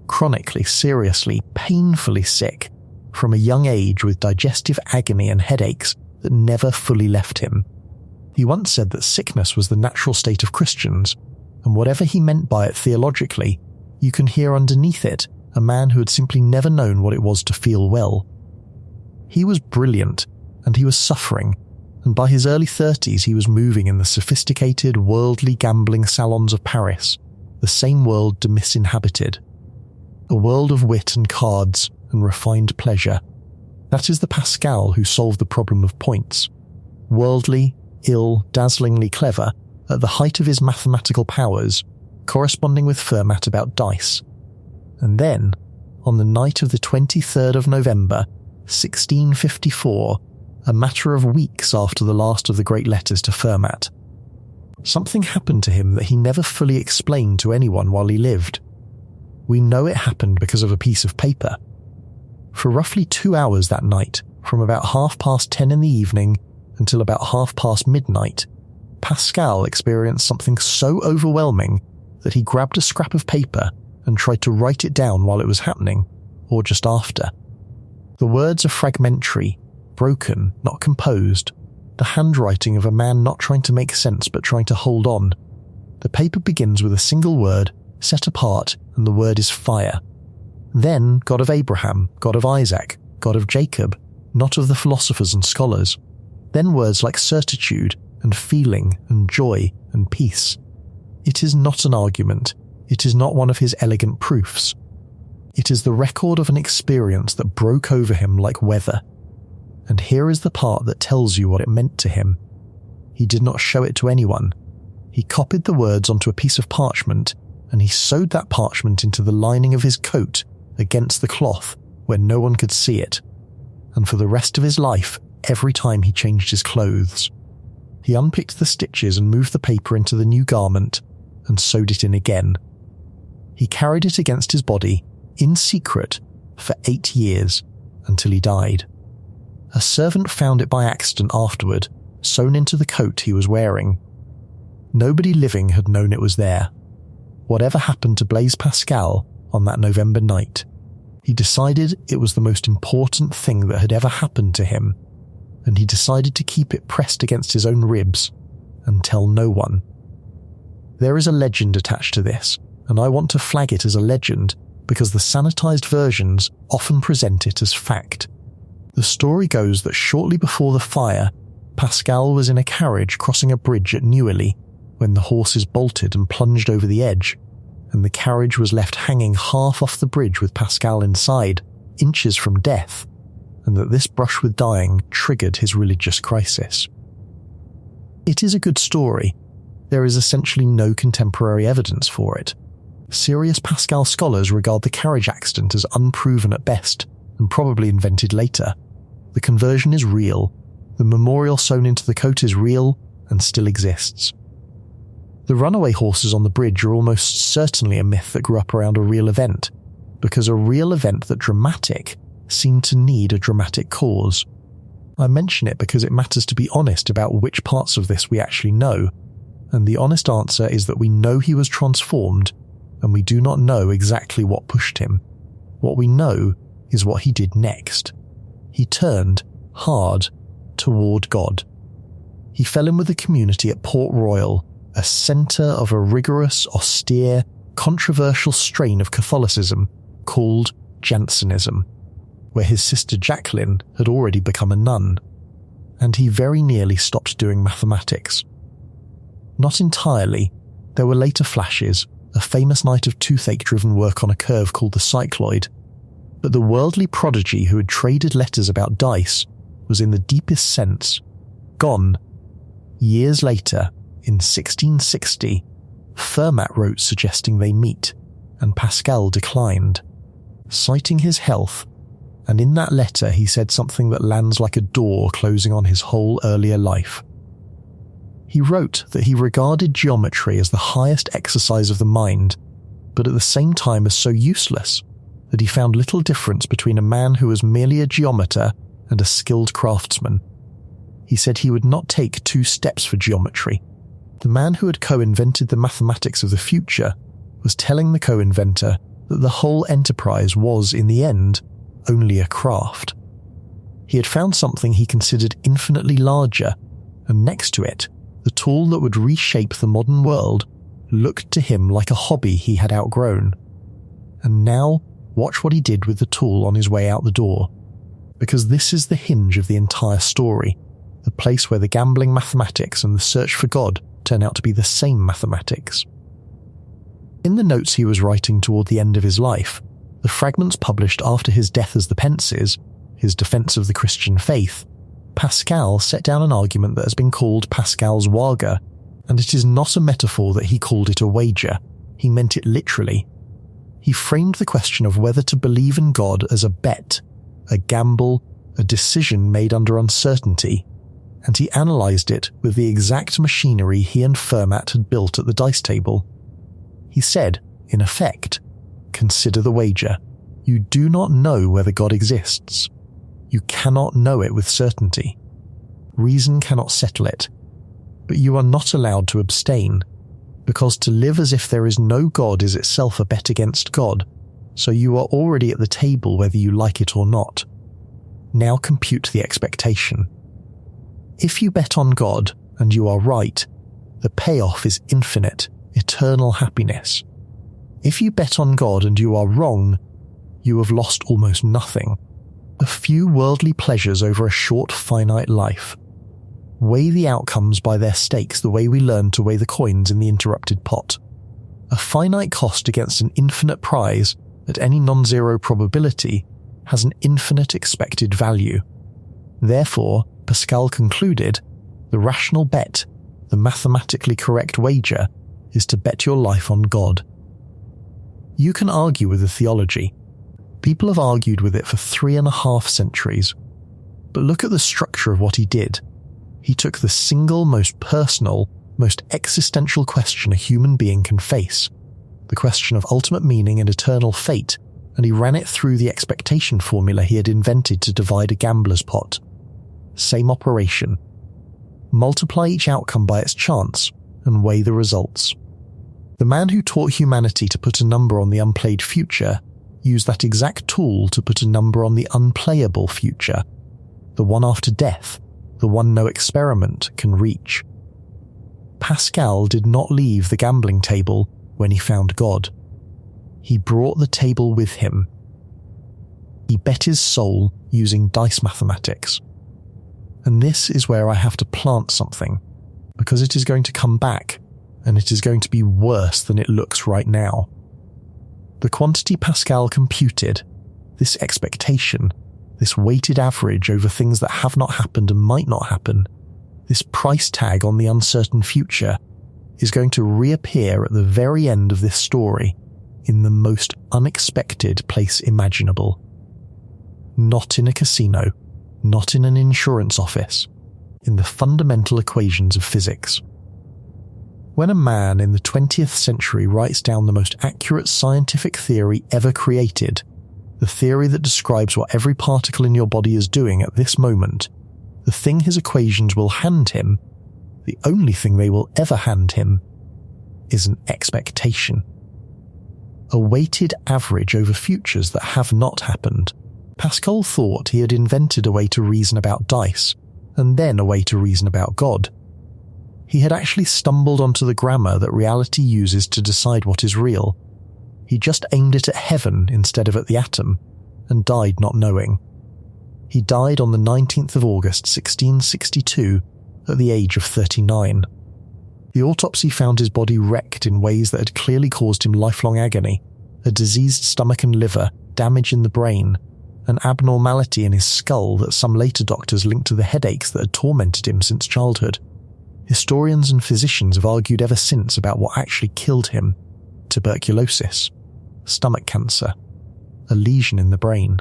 chronically, seriously, painfully sick, from a young age with digestive agony and headaches that never fully left him. He once said that sickness was the natural state of Christians, and whatever he meant by it theologically, you can hear underneath it a man who had simply never known what it was to feel well. He was brilliant, and he was suffering, and by his early 30s he was moving in the sophisticated, worldly gambling salons of Paris, the same world Demis inhabited. A world of wit and cards and refined pleasure. That is the Pascal who solved the problem of points. Worldly, ill, dazzlingly clever, at the height of his mathematical powers, corresponding with Fermat about dice. And then, on the night of the 23rd of November, 1654, a matter of weeks after the last of the great letters to Fermat, something happened to him that he never fully explained to anyone while he lived. We know it happened because of a piece of paper. For roughly 2 hours that night, from about 10:30 in the evening until about midnight, midnight, Pascal experienced something so overwhelming that he grabbed a scrap of paper and tried to write it down while it was happening, or just after. The words are fragmentary, broken, not composed, the handwriting of a man not trying to make sense but trying to hold on. The paper begins with a single word, set apart, and the word is fire. Then God of Abraham, God of Isaac, God of Jacob, not of the philosophers and scholars. Then words like certitude and feeling and joy and peace. It is not an argument. It is not one of his elegant proofs. It is the record of an experience that broke over him like weather. And here is the part that tells you what it meant to him. He did not show it to anyone. He copied the words onto a piece of parchment, and he sewed that parchment into the lining of his coat against the cloth where no one could see it. And for the rest of his life, every time he changed his clothes, he unpicked the stitches and moved the paper into the new garment and sewed it in again. He carried it against his body, in secret, for 8 years, until he died. A servant found it by accident afterward, sewn into the coat he was wearing. Nobody living had known it was there. Whatever happened to Blaise Pascal on that November night, he decided it was the most important thing that had ever happened to him, and he decided to keep it pressed against his own ribs and tell no one. There is a legend attached to this, and I want to flag it as a legend because the sanitized versions often present it as fact. The story goes that shortly before the fire, Pascal was in a carriage crossing a bridge at Neuilly when the horses bolted and plunged over the edge, and the carriage was left hanging half off the bridge with Pascal inside, inches from death, and that this brush with dying triggered his religious crisis. It is a good story. There is essentially no contemporary evidence for it. Serious Pascal scholars regard the carriage accident as unproven at best and probably invented later. The conversion is real, the memorial sewn into the coat is real and still exists. The runaway horses on the bridge are almost certainly a myth that grew up around a real event, because a real event that dramatic seemed to need a dramatic cause. I mention it because it matters to be honest about which parts of this we actually know, and the honest answer is that we know he was transformed, and we do not know exactly what pushed him. What we know is what he did next. He turned hard toward God. He fell in with the community at Port Royal, a centre of a rigorous, austere, controversial strain of Catholicism called Jansenism, where his sister Jacqueline had already become a nun, and he very nearly stopped doing mathematics. Not entirely. There were later flashes, a famous night of toothache-driven work on a curve called the cycloid, but the worldly prodigy who had traded letters about dice was in the deepest sense gone. Years later, in 1660, Fermat wrote suggesting they meet, and Pascal declined, citing his health, and in that letter he said something that lands like a door closing on his whole earlier life. He wrote that he regarded geometry as the highest exercise of the mind, but at the same time as so useless that he found little difference between a man who was merely a geometer and a skilled craftsman. He said he would not take 2 steps for geometry. The man who had co-invented the mathematics of the future was telling the co-inventor that the whole enterprise was, in the end, only a craft. He had found something he considered infinitely larger, and next to it, the tool that would reshape the modern world looked to him like a hobby he had outgrown. And now, watch what he did with the tool on his way out the door, because this is the hinge of the entire story, the place where the gambling mathematics and the search for God turn out to be the same mathematics. In the notes he was writing toward the end of his life, the fragments published after his death as the Pences, his defense of the Christian faith, Pascal set down an argument that has been called Pascal's wager, and it is not a metaphor that he called it a wager. He meant it literally. He framed the question of whether to believe in God as a bet, a gamble, a decision made under uncertainty, and he analysed it with the exact machinery he and Fermat had built at the dice table. He said, in effect, consider the wager. You do not know whether God exists. You cannot know it with certainty. Reason cannot settle it. But you are not allowed to abstain, because to live as if there is no God is itself a bet against God, so you are already at the table whether you like it or not. Now compute the expectation. If you bet on God, and you are right, the payoff is infinite, eternal happiness. If you bet on God and you are wrong, you have lost almost nothing. A few worldly pleasures over a short, finite life. Weigh the outcomes by their stakes the way we learn to weigh the coins in the interrupted pot. A finite cost against an infinite prize at any non-zero probability has an infinite expected value. Therefore, Pascal concluded, the rational bet, the mathematically correct wager, is to bet your life on God. You can argue with the theology. People have argued with it for 3.5 centuries. But look at the structure of what he did. He took the single most personal, most existential question a human being can face, the question of ultimate meaning and eternal fate, and he ran it through the expectation formula he had invented to divide a gambler's pot. Same operation. Multiply each outcome by its chance and weigh the results. The man who taught humanity to put a number on the unplayed future used that exact tool to put a number on the unplayable future, the one after death, the one no experiment can reach. Pascal did not leave the gambling table when he found God. He brought the table with him. He bet his soul using dice mathematics. And this is where I have to plant something, because it is going to come back, and it is going to be worse than it looks right now. The quantity Pascal computed, this expectation, this weighted average over things that have not happened and might not happen, this price tag on the uncertain future, is going to reappear at the very end of this story in the most unexpected place imaginable. Not in a casino, not in an insurance office, in the fundamental equations of physics. When a man in the 20th century writes down the most accurate scientific theory ever created, the theory that describes what every particle in your body is doing at this moment, the thing his equations will hand him, the only thing they will ever hand him, is an expectation. A weighted average over futures that have not happened. Pascal thought he had invented a way to reason about dice, and then a way to reason about God. He had actually stumbled onto the grammar that reality uses to decide what is real. He just aimed it at heaven instead of at the atom, and died not knowing. He died on the 19th of August 1662 at the age of 39. The autopsy found his body wrecked in ways that had clearly caused him lifelong agony, a diseased stomach and liver, damage in the brain, an abnormality in his skull that some later doctors linked to the headaches that had tormented him since childhood. Historians and physicians have argued ever since about what actually killed him: tuberculosis, stomach cancer, a lesion in the brain,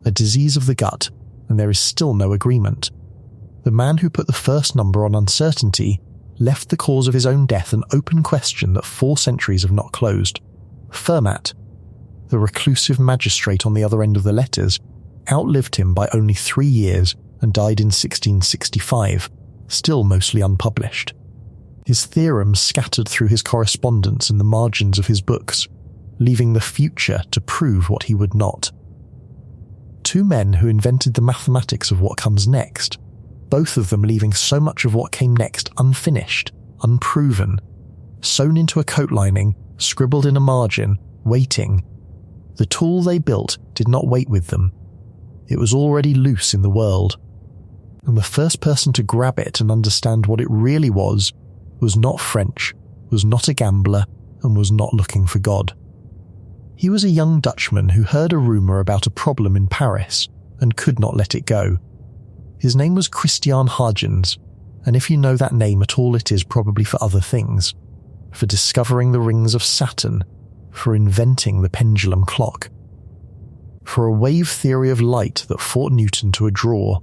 a disease of the gut, and there is still no agreement. The man who put the first number on uncertainty left the cause of his own death an open question that 4 centuries have not closed. Fermat, the reclusive magistrate on the other end of the letters, outlived him by only 3 years and died in 1665, still mostly unpublished. His theorems scattered through his correspondence and the margins of his books, leaving the future to prove what he would not. 2 men who invented the mathematics of what comes next, both of them leaving so much of what came next unfinished, unproven, sewn into a coat lining, scribbled in a margin, waiting. The tool they built did not wait with them. It was already loose in the world. And the first person to grab it and understand what it really was not French, was not a gambler, and was not looking for God. He was a young Dutchman who heard a rumour about a problem in Paris and could not let it go. His name was Christian Huygens, and if you know that name at all, it is probably for other things. For discovering the rings of Saturn, for inventing the pendulum clock, for a wave theory of light that fought Newton to a draw.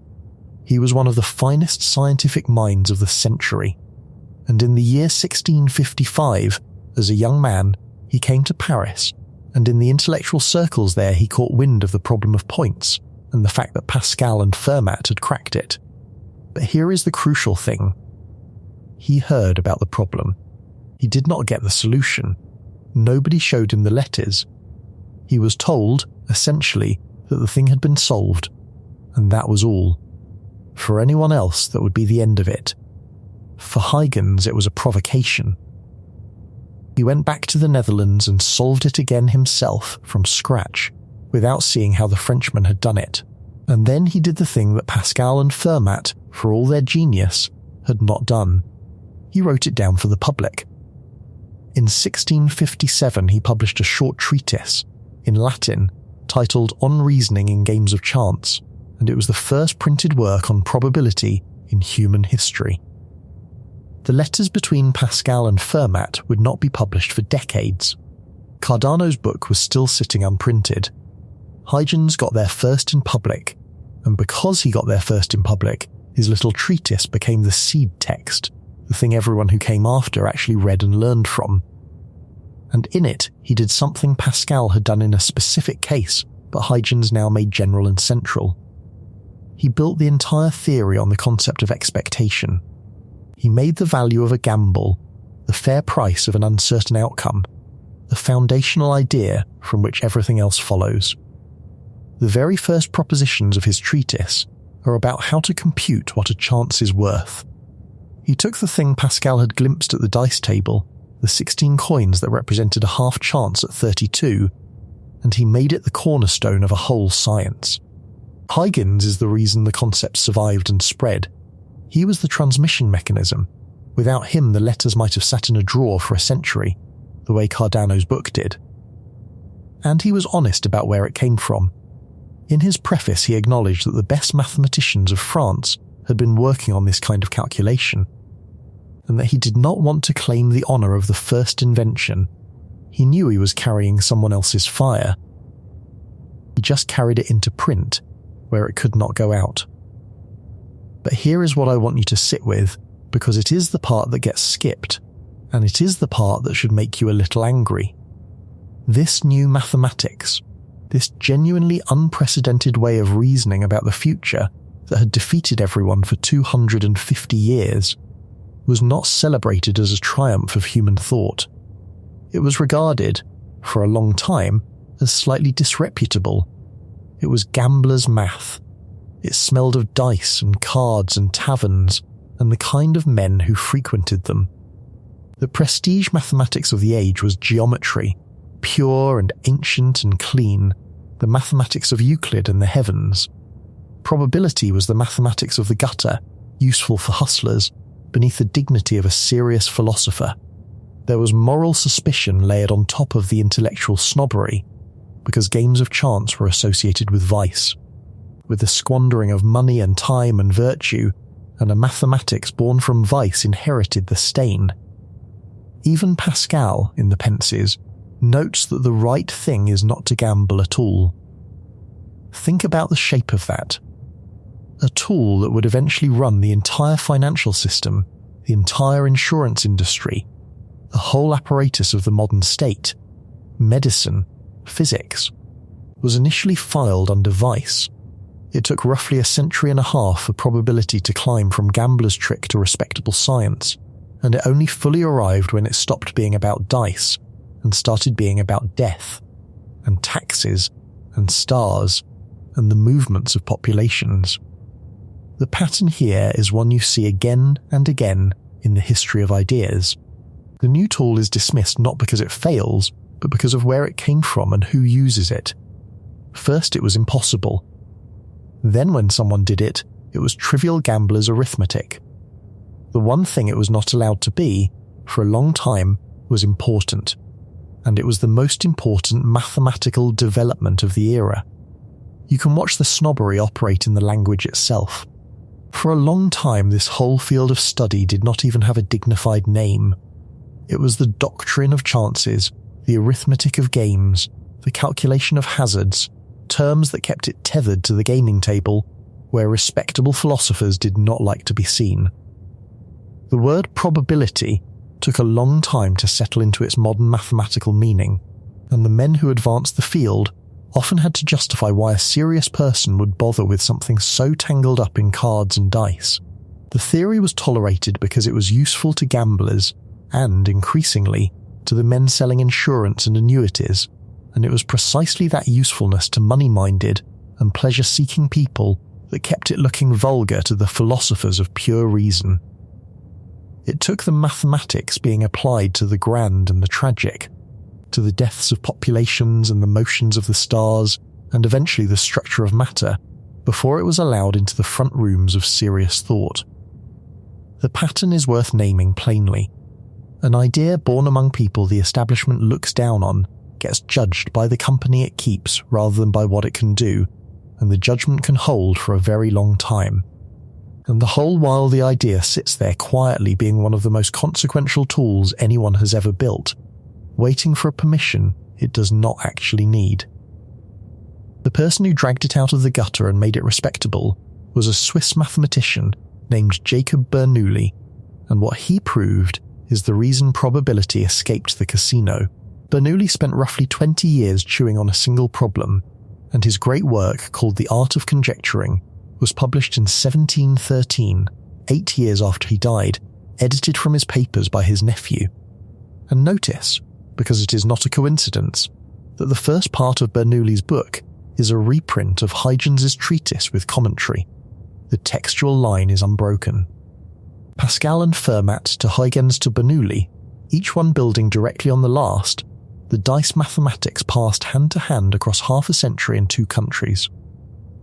He was one of the finest scientific minds of the century, and in the year 1655, as a young man, he came to Paris, and in the intellectual circles there he caught wind of the problem of points, and the fact that Pascal and Fermat had cracked it. But here is the crucial thing. He heard about the problem. He did not get the solution. Nobody showed him the letters. He was told, essentially, that the thing had been solved, and that was all. For anyone else, that would be the end of it. For Huygens, it was a provocation. He went back to the Netherlands and solved it again himself from scratch, without seeing how the Frenchman had done it. And then he did the thing that Pascal and Fermat, for all their genius, had not done. He wrote it down for the public. In 1657 he published a short treatise, in Latin, titled On Reasoning in Games of Chance, and it was the first printed work on probability in human history. The letters between Pascal and Fermat would not be published for decades. Cardano's book was still sitting unprinted. Huygens got there first in public, and because he got there first in public, his little treatise became the seed text, the thing everyone who came after actually read and learned from. And in it, he did something Pascal had done in a specific case, but Huygens now made general and central. He built the entire theory on the concept of expectation. He made the value of a gamble, the fair price of an uncertain outcome, the foundational idea from which everything else follows. The very first propositions of his treatise are about how to compute what a chance is worth. He took the thing Pascal had glimpsed at the dice table, the 16 coins that represented a half chance at 32, and he made it the cornerstone of a whole science. Huygens is the reason the concept survived and spread. He was the transmission mechanism. Without him, the letters might have sat in a drawer for a century, the way Cardano's book did. And he was honest about where it came from. In his preface, he acknowledged that the best mathematicians of France had been working on this kind of calculation, and that he did not want to claim the honour of the first invention. He knew he was carrying someone else's fire. He just carried it into print, where it could not go out. But here is what I want you to sit with, because it is the part that gets skipped, and it is the part that should make you a little angry. This new mathematics, this genuinely unprecedented way of reasoning about the future that had defeated everyone for 250 years, was not celebrated as a triumph of human thought. It was regarded, for a long time, as slightly disreputable. It was gambler's math. It smelled of dice and cards and taverns, and the kind of men who frequented them. The prestige mathematics of the age was geometry, pure and ancient and clean, the mathematics of Euclid and the heavens. Probability was the mathematics of the gutter, useful for hustlers, beneath the dignity of a serious philosopher. There was moral suspicion layered on top of the intellectual snobbery, because games of chance were associated with vice, with the squandering of money and time and virtue, and a mathematics born from vice inherited the stain. Even Pascal, in the Pensives, notes that the right thing is not to gamble at all. Think about the shape of that. A tool that would eventually run the entire financial system, the entire insurance industry, the whole apparatus of the modern state, medicine, physics, was initially filed under vice. It took roughly a century and a half for probability to climb from gambler's trick to respectable science, and it only fully arrived when it stopped being about dice and started being about death, and taxes, and stars, and the movements of populations. The pattern here is one you see again and again in the history of ideas. The new tool is dismissed not because it fails, but because of where it came from and who uses it. First it was impossible. Then when someone did it, it was trivial gambler's arithmetic. The one thing it was not allowed to be, for a long time, was important. And it was the most important mathematical development of the era. You can watch the snobbery operate in the language itself. For a long time, this whole field of study did not even have a dignified name. It was the doctrine of chances, the arithmetic of games, the calculation of hazards, terms that kept it tethered to the gaming table, where respectable philosophers did not like to be seen. The word probability took a long time to settle into its modern mathematical meaning, and the men who advanced the field often had to justify why a serious person would bother with something so tangled up in cards and dice. The theory was tolerated because it was useful to gamblers and, increasingly, to the men selling insurance and annuities, and it was precisely that usefulness to money-minded and pleasure-seeking people that kept it looking vulgar to the philosophers of pure reason. It took the mathematics being applied to the grand and the tragic, to the deaths of populations and the motions of the stars, and eventually the structure of matter, before it was allowed into the front rooms of serious thought. The pattern is worth naming plainly. An idea born among people the establishment looks down on gets judged by the company it keeps rather than by what it can do, and the judgment can hold for a very long time. And the whole while the idea sits there quietly being one of the most consequential tools anyone has ever built, waiting for a permission it does not actually need. The person who dragged it out of the gutter and made it respectable was a Swiss mathematician named Jacob Bernoulli, and what he proved is the reason probability escaped the casino. Bernoulli spent roughly 20 years chewing on a single problem, and his great work, called The Art of Conjecturing, was published in 1713, 8 years after he died, edited from his papers by his nephew. And notice, because it is not a coincidence, that the first part of Bernoulli's book is a reprint of Huygens' treatise with commentary. The textual line is unbroken. Pascal and Fermat to Huygens to Bernoulli, each one building directly on the last, the dice mathematics passed hand to hand across half a century in 2 countries.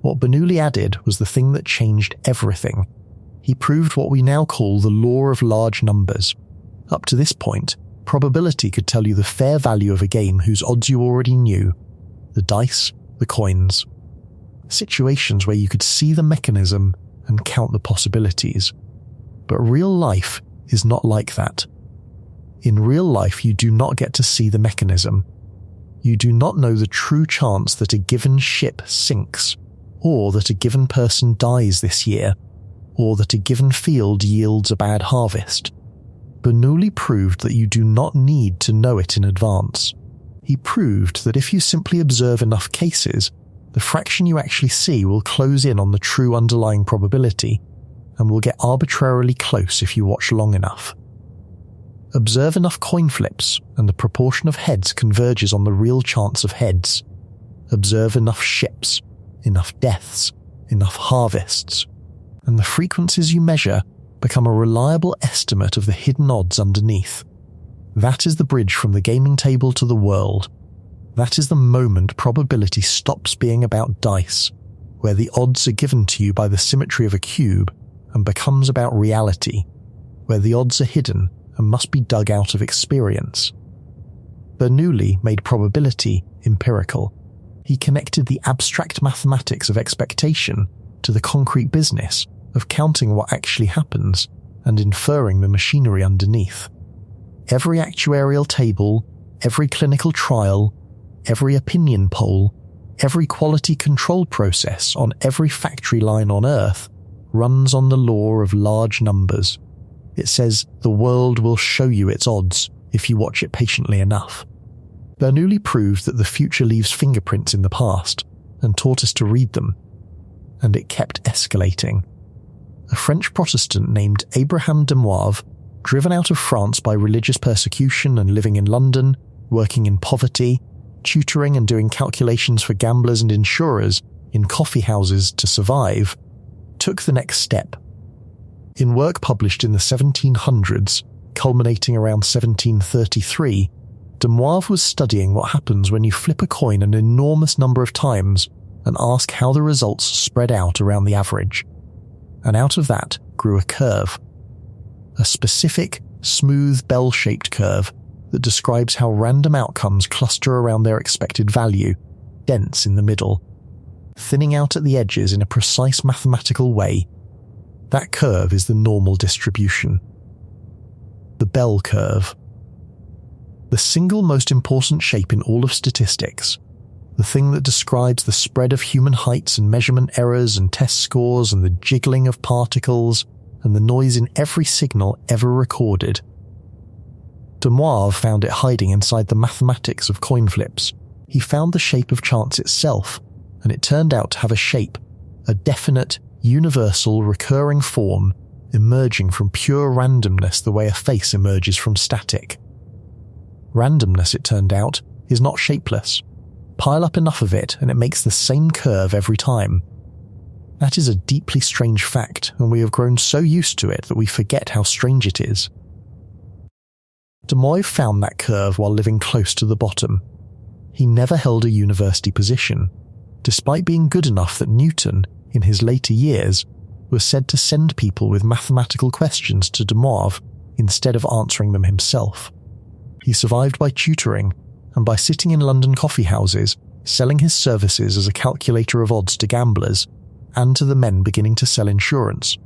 What Bernoulli added was the thing that changed everything. He proved what we now call the law of large numbers. Up to this point, probability could tell you the fair value of a game whose odds you already knew. The dice, the coins. Situations where you could see the mechanism and count the possibilities. But real life is not like that. In real life, you do not get to see the mechanism. You do not know the true chance that a given ship sinks, or that a given person dies this year, or that a given field yields a bad harvest. Bernoulli proved that you do not need to know it in advance. He proved that if you simply observe enough cases, the fraction you actually see will close in on the true underlying probability, and will get arbitrarily close if you watch long enough. Observe enough coin flips, and the proportion of heads converges on the real chance of heads. Observe enough ships, enough deaths, enough harvests, and the frequencies you measure become a reliable estimate of the hidden odds underneath. That is the bridge from the gaming table to the world. That is the moment probability stops being about dice, where the odds are given to you by the symmetry of a cube and becomes about reality, where the odds are hidden and must be dug out of experience. Bernoulli made probability empirical. He connected the abstract mathematics of expectation to the concrete business of counting what actually happens and inferring the machinery underneath. Every actuarial table, every clinical trial, every opinion poll, every quality control process on every factory line on Earth runs on the law of large numbers. It says the world will show you its odds if you watch it patiently enough. Bernoulli proved that the future leaves fingerprints in the past and taught us to read them. And it kept escalating. A French Protestant named Abraham de Moivre, driven out of France by religious persecution and living in London, working in poverty, tutoring and doing calculations for gamblers and insurers in coffee houses to survive, took the next step. In work published in the 1700s, culminating around 1733, de Moivre was studying what happens when you flip a coin an enormous number of times and ask how the results spread out around the average. And out of that grew a curve. A specific, smooth, bell-shaped curve that describes how random outcomes cluster around their expected value, dense in the middle, thinning out at the edges in a precise mathematical way. That curve is the normal distribution. The bell curve. The single most important shape in all of statistics, the thing that describes the spread of human heights and measurement errors and test scores and the jiggling of particles and the noise in every signal ever recorded. De Moivre found it hiding inside the mathematics of coin flips. He found the shape of chance itself, and it turned out to have a shape, a definite, universal, recurring form emerging from pure randomness the way a face emerges from static. Randomness, it turned out, is not shapeless. Pile up enough of it and it makes the same curve every time. That is a deeply strange fact, and we have grown so used to it that we forget how strange it is. De Moivre found that curve while living close to the bottom. He never held a university position, despite being good enough that Newton, in his later years, was said to send people with mathematical questions to de Moivre instead of answering them himself. He survived by tutoring and by sitting in London coffee houses, selling his services as a calculator of odds to gamblers and to the men beginning to sell insurance,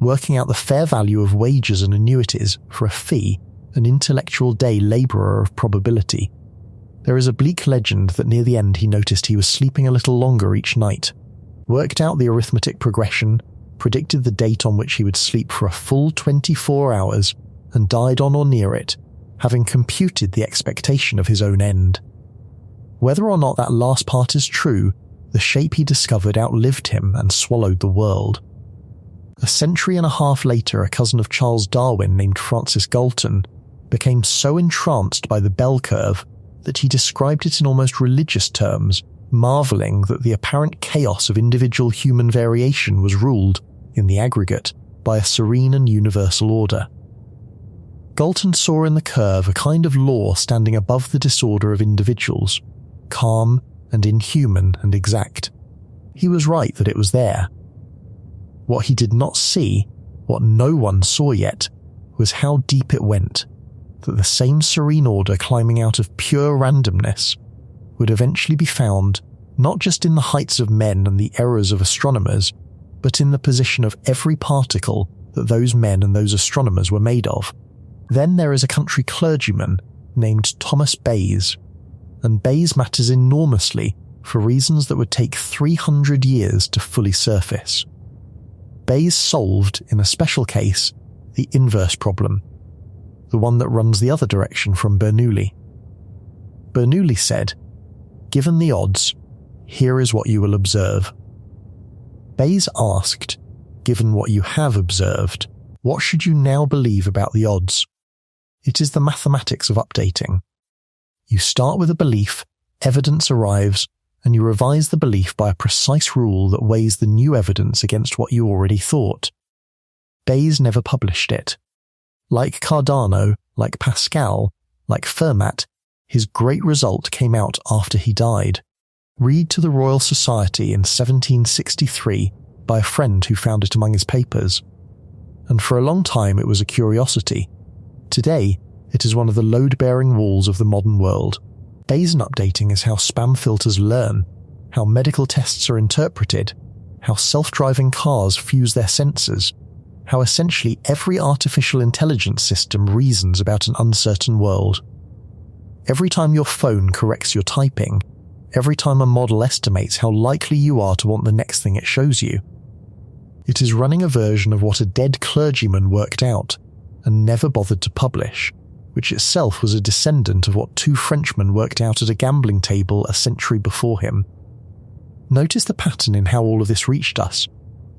working out the fair value of wages and annuities for a fee, an intellectual day labourer of probability. There is a bleak legend that near the end he noticed he was sleeping a little longer each night, worked out the arithmetic progression, predicted the date on which he would sleep for a full 24 hours, and died on or near it, having computed the expectation of his own end. Whether or not that last part is true, the shape he discovered outlived him and swallowed the world. A century and a half later, a cousin of Charles Darwin named Francis Galton became so entranced by the bell curve that he described it in almost religious terms, marvelling that the apparent chaos of individual human variation was ruled, in the aggregate, by a serene and universal order. Galton saw in the curve a kind of law standing above the disorder of individuals, calm and inhuman and exact. He was right that it was there. What he did not see, what no one saw yet, was how deep it went, that the same serene order climbing out of pure randomness would eventually be found not just in the heights of men and the errors of astronomers, but in the position of every particle that those men and those astronomers were made of. Then there is a country clergyman named Thomas Bayes, and Bayes matters enormously for reasons that would take 300 years to fully surface. Bayes solved, in a special case, the inverse problem, the one that runs the other direction from Bernoulli. Bernoulli said, "Given the odds, here is what you will observe." Bayes asked, "Given what you have observed, what should you now believe about the odds?" It is the mathematics of updating. You start with a belief, evidence arrives, and you revise the belief by a precise rule that weighs the new evidence against what you already thought. Bayes never published it. Like Cardano, like Pascal, like Fermat, his great result came out after he died. Read to the Royal Society in 1763 by a friend who found it among his papers. And for a long time it was a curiosity. Today, it is one of the load-bearing walls of the modern world. Bayesian updating is how spam filters learn, how medical tests are interpreted, how self-driving cars fuse their sensors, how essentially every artificial intelligence system reasons about an uncertain world. Every time your phone corrects your typing, every time a model estimates how likely you are to want the next thing it shows you. It is running a version of what a dead clergyman worked out and never bothered to publish, which itself was a descendant of what two Frenchmen worked out at a gambling table a century before him. Notice the pattern in how all of this reached us,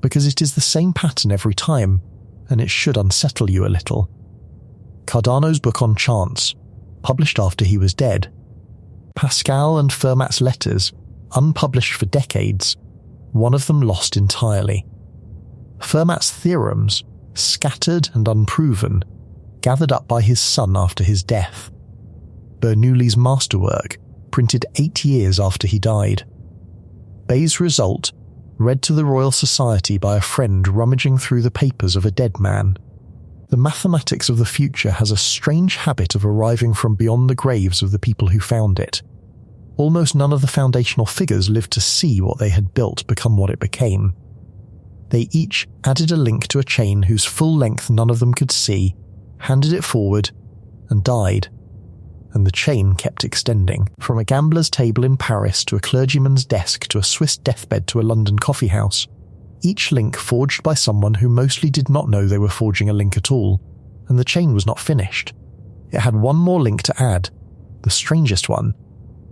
because it is the same pattern every time, and it should unsettle you a little. Cardano's book on chance, published after he was dead. Pascal and Fermat's letters, unpublished for decades, one of them lost entirely. Fermat's theorems, scattered and unproven, gathered up by his son after his death. Bernoulli's masterwork, printed 8 years after he died. Bayes' result, read to the Royal Society by a friend rummaging through the papers of a dead man. The mathematics of the future has a strange habit of arriving from beyond the graves of the people who found it. Almost none of the foundational figures lived to see what they had built become what it became. They each added a link to a chain whose full length none of them could see, handed it forward, and died. And the chain kept extending, from a gambler's table in Paris to a clergyman's desk to a Swiss deathbed to a London coffee house. Each link forged by someone who mostly did not know they were forging a link at all, and the chain was not finished. It had one more link to add, the strangest one,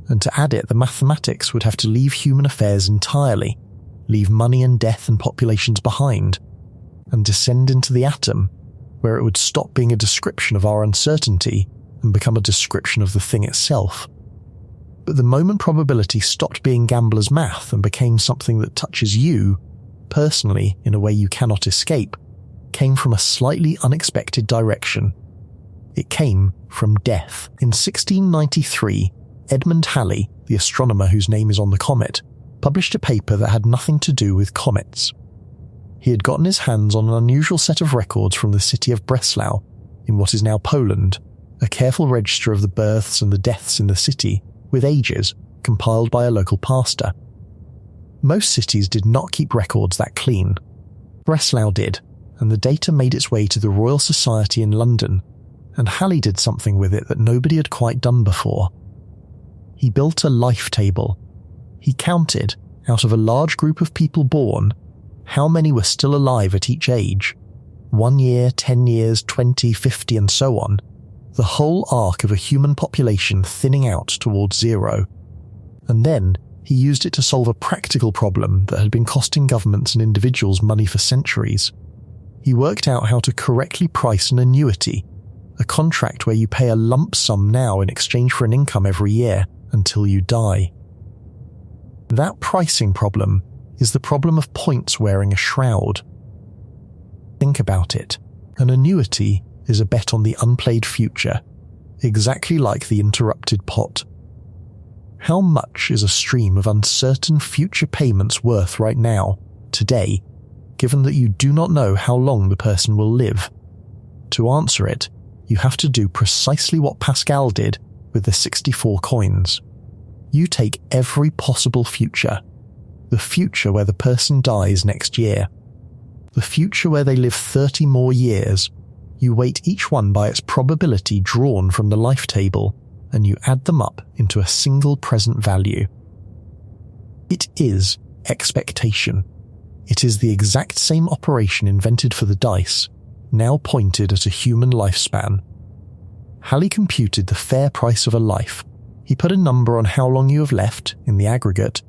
and to add it the mathematics would have to leave human affairs entirely, leave money and death and populations behind, and descend into the atom, where it would stop being a description of our uncertainty and become a description of the thing itself. But the moment probability stopped being gambler's math and became something that touches you, personally, in a way you cannot escape, came from a slightly unexpected direction. It came from death. In 1693, Edmund Halley, the astronomer whose name is on the comet, published a paper that had nothing to do with comets. He had gotten his hands on an unusual set of records from the city of Breslau, in what is now Poland, a careful register of the births and the deaths in the city, with ages, compiled by a local pastor. Most cities did not keep records that clean. Breslau did, and the data made its way to the Royal Society in London, and Halley did something with it that nobody had quite done before. He built a life table. He counted, out of a large group of people born, how many were still alive at each age, 1 year, 10 years, 20, 50, and so on, the whole arc of a human population thinning out towards zero. And then he used it to solve a practical problem that had been costing governments and individuals money for centuries. He worked out how to correctly price an annuity, a contract where you pay a lump sum now in exchange for an income every year until you die. That pricing problem is the problem of points wearing a shroud. Think about it. An annuity is a bet on the unplayed future, exactly like the interrupted pot. How much is a stream of uncertain future payments worth right now, today, given that you do not know how long the person will live? To answer it, you have to do precisely what Pascal did with the 64 coins. You take every possible future. The future where the person dies next year. The future where they live 30 more years, You weight each one by its probability drawn from the life table, and you add them up into a single present value. It is expectation. It is the exact same operation invented for the dice, now pointed at a human lifespan. Halley computed the fair price of a life. He put a number on how long you have left in the aggregate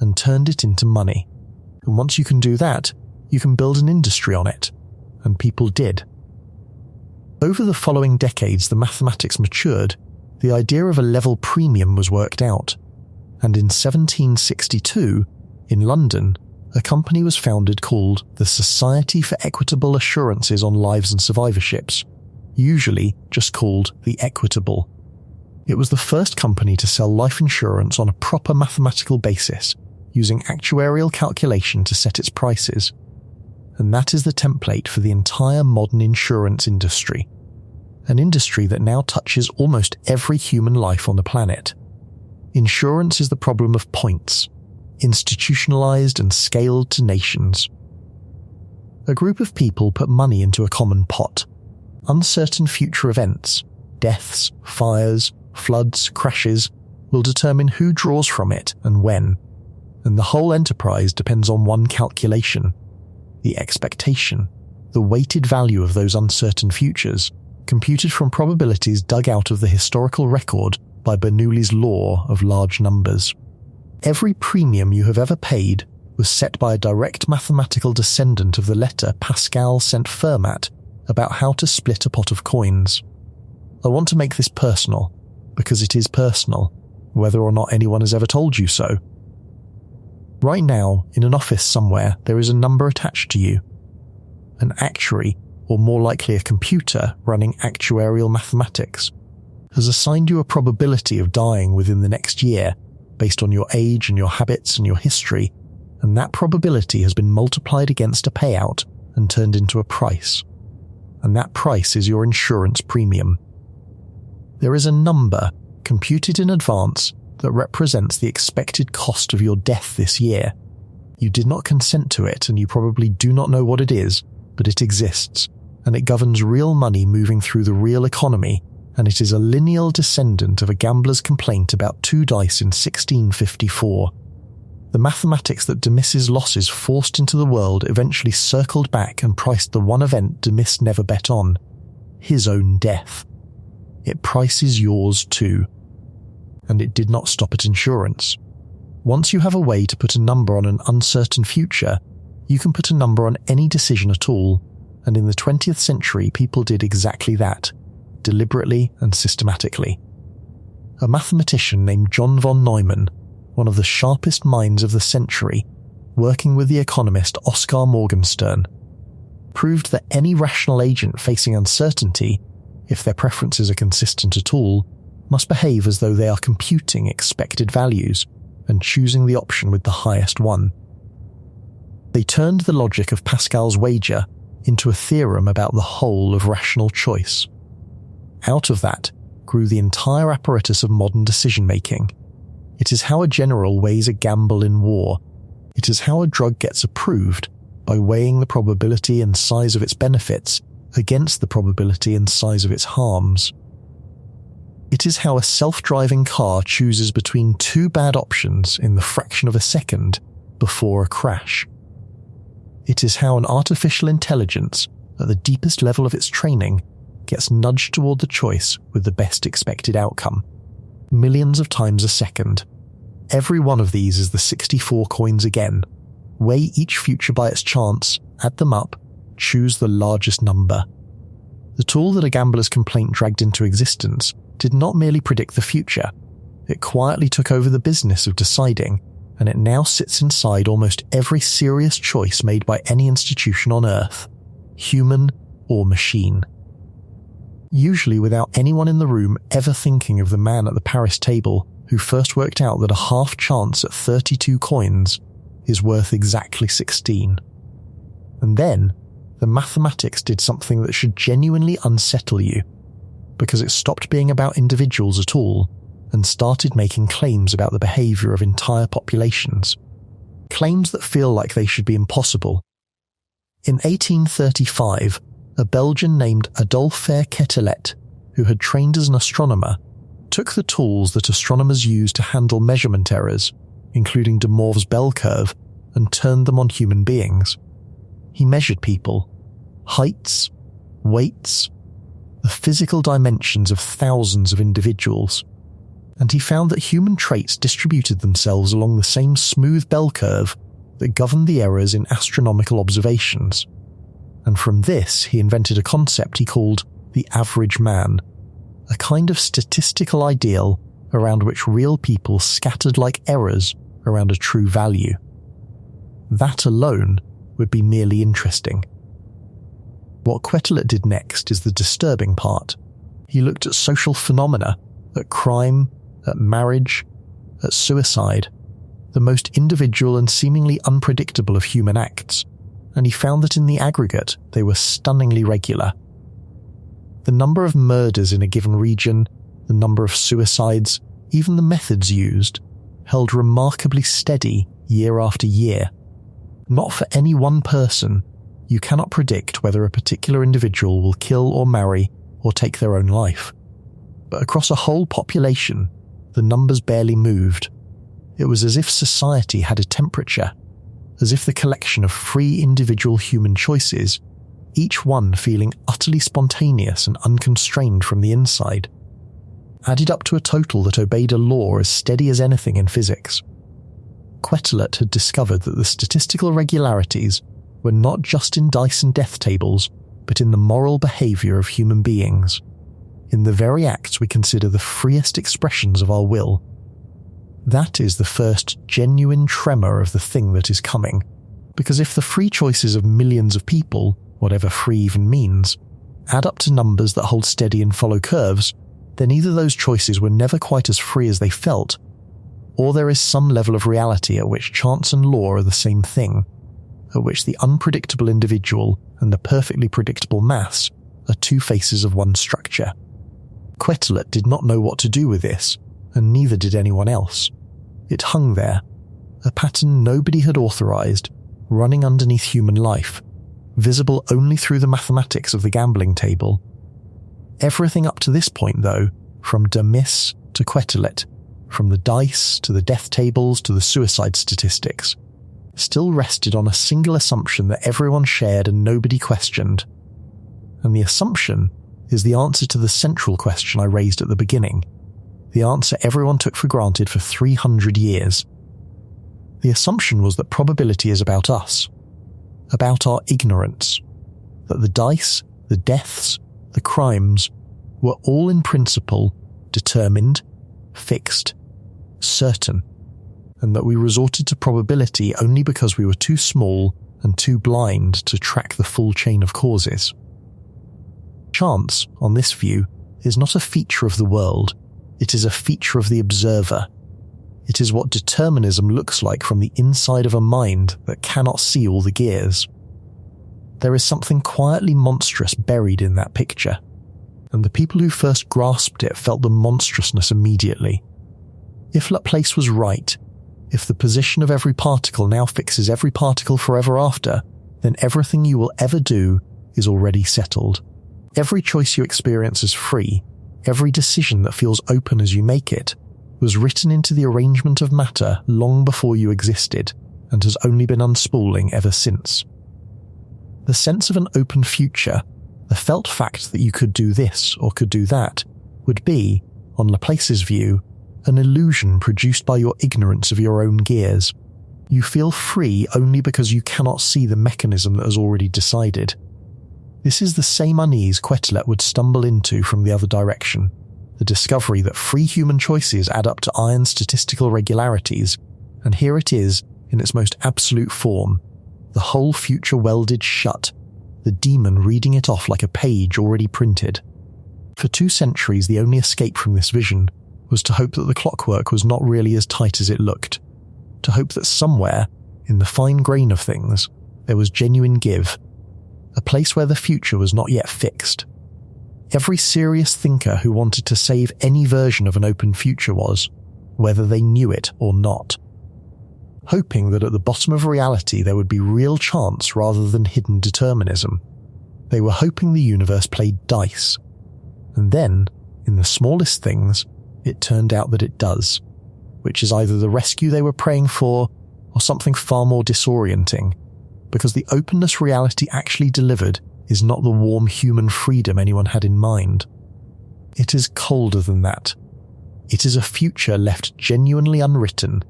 and turned it into money. And once you can do that, you can build an industry on it. And people did. Over the following decades, the mathematics matured. The idea of a level premium was worked out. And in 1762, in London, a company was founded called the Society for Equitable Assurances on Lives and Survivorships, usually just called the Equitable. It was the first company to sell life insurance on a proper mathematical basis, using actuarial calculation to set its prices. And that is the template for the entire modern insurance industry. An industry that now touches almost every human life on the planet. Insurance is the problem of points, institutionalized and scaled to nations. A group of people put money into a common pot. Uncertain future events, deaths, fires, floods, crashes, will determine who draws from it and when. And the whole enterprise depends on one calculation: the expectation, the weighted value of those uncertain futures, computed from probabilities dug out of the historical record by Bernoulli's law of large numbers. Every premium you have ever paid was set by a direct mathematical descendant of the letter Pascal sent Fermat about how to split a pot of coins. I want to make this personal, because it is personal, whether or not anyone has ever told you so. Right now, in an office somewhere, there is a number attached to you. An actuary, or more likely a computer running actuarial mathematics, has assigned you a probability of dying within the next year, based on your age and your habits and your history, and that probability has been multiplied against a payout and turned into a price. And that price is your insurance premium. There is a number, computed in advance, that represents the expected cost of your death this year. You did not consent to it, and you probably do not know what it is, but it exists, and it governs real money moving through the real economy, and it is a lineal descendant of a gambler's complaint about 2 dice in 1654. The mathematics that Demis's losses forced into the world eventually circled back and priced the one event Demis never bet on: his own death. It prices yours too. And it did not stop at insurance. Once you have a way to put a number on an uncertain future, you can put a number on any decision at all, and in the 20th century people did exactly that, deliberately and systematically. A mathematician named John von Neumann, one of the sharpest minds of the century, working with the economist Oskar Morgenstern, proved that any rational agent facing uncertainty, if their preferences are consistent at all, must behave as though they are computing expected values and choosing the option with the highest one. They turned the logic of Pascal's wager into a theorem about the whole of rational choice. Out of that grew the entire apparatus of modern decision-making. It is how a general weighs a gamble in war. It is how a drug gets approved, by weighing the probability and size of its benefits against the probability and size of its harms. It is how a self-driving car chooses between 2 bad options in the fraction of a second before a crash. It is how an artificial intelligence, at the deepest level of its training, gets nudged toward the choice with the best expected outcome, millions of times a second. Every one of these is the 64 coins again. Weigh each future by its chance, add them up, choose the largest number. The tool that a gambler's complaint dragged into existence did not merely predict the future. It quietly took over the business of deciding, and it now sits inside almost every serious choice made by any institution on Earth, human or machine. Usually without anyone in the room ever thinking of the man at the Paris table who first worked out that a half chance at 32 coins is worth exactly 16. And then, the mathematics did something that should genuinely unsettle you, because it stopped being about individuals at all and started making claims about the behavior of entire populations. Claims that feel like they should be impossible. In 1835, a Belgian named Adolphe Quetelet, who had trained as an astronomer, took the tools that astronomers use to handle measurement errors, including de Morve's bell curve, and turned them on human beings. He measured people, heights, weights, the physical dimensions of thousands of individuals, and he found that human traits distributed themselves along the same smooth bell curve that governed the errors in astronomical observations. And from this, he invented a concept he called the average man, a kind of statistical ideal around which real people scattered like errors around a true value. That alone would be merely interesting. What Quetelet did next is the disturbing part. He looked at social phenomena, at crime, at marriage, at suicide, the most individual and seemingly unpredictable of human acts, and he found that in the aggregate they were stunningly regular. The number of murders in a given region, the number of suicides, even the methods used, held remarkably steady year after year. Not for any one person, you cannot predict whether a particular individual will kill or marry or take their own life. But across a whole population, the numbers barely moved. It was as if society had a temperature, as if the collection of free individual human choices, each one feeling utterly spontaneous and unconstrained from the inside, added up to a total that obeyed a law as steady as anything in physics. Quetelet had discovered that the statistical regularities were not just in dice and death tables, but in the moral behaviour of human beings, in the very acts we consider the freest expressions of our will. That is the first genuine tremor of the thing that is coming, because if the free choices of millions of people, whatever free even means, add up to numbers that hold steady and follow curves, then either those choices were never quite as free as they felt, or there is some level of reality at which chance and law are the same thing, at which the unpredictable individual and the perfectly predictable mass are two faces of one structure. Quetelet did not know what to do with this, and neither did anyone else. It hung there, a pattern nobody had authorized, running underneath human life, visible only through the mathematics of the gambling table. Everything up to this point, though, from de Mis to Quetelet, from the dice to the death tables to the suicide statistics, still rested on a single assumption that everyone shared and nobody questioned. And the assumption is the answer to the central question I raised at the beginning, the answer everyone took for granted for 300 years. The assumption was that probability is about us, about our ignorance, that the dice, the deaths, the crimes were all in principle determined, fixed, certain, and that we resorted to probability only because we were too small and too blind to track the full chain of causes. Chance, on this view, is not a feature of the world, it is a feature of the observer. It is what determinism looks like from the inside of a mind that cannot see all the gears. There is something quietly monstrous buried in that picture, and the people who first grasped it felt the monstrousness immediately. If Laplace was right, if the position of every particle now fixes every particle forever after, then everything you will ever do is already settled. Every choice you experience as free, every decision that feels open as you make it, was written into the arrangement of matter long before you existed, and has only been unspooling ever since. The sense of an open future, the felt fact that you could do this or could do that, would be, on Laplace's view, an illusion produced by your ignorance of your own gears. You feel free only because you cannot see the mechanism that has already decided. This is the same unease Quetelet would stumble into from the other direction, the discovery that free human choices add up to iron statistical regularities, and here it is in its most absolute form, the whole future welded shut, the demon reading it off like a page already printed. For 2 centuries the only escape from this vision was to hope that the clockwork was not really as tight as it looked, to hope that somewhere, in the fine grain of things, there was genuine give, a place where the future was not yet fixed. Every serious thinker who wanted to save any version of an open future was, whether they knew it or not, hoping that at the bottom of reality there would be real chance rather than hidden determinism, They were hoping the universe played dice. And then, in the smallest things, it turned out that it does, which is either the rescue they were praying for or something far more disorienting, because the openness reality actually delivered is not the warm human freedom anyone had in mind. It is colder than that. It is a future left genuinely unwritten,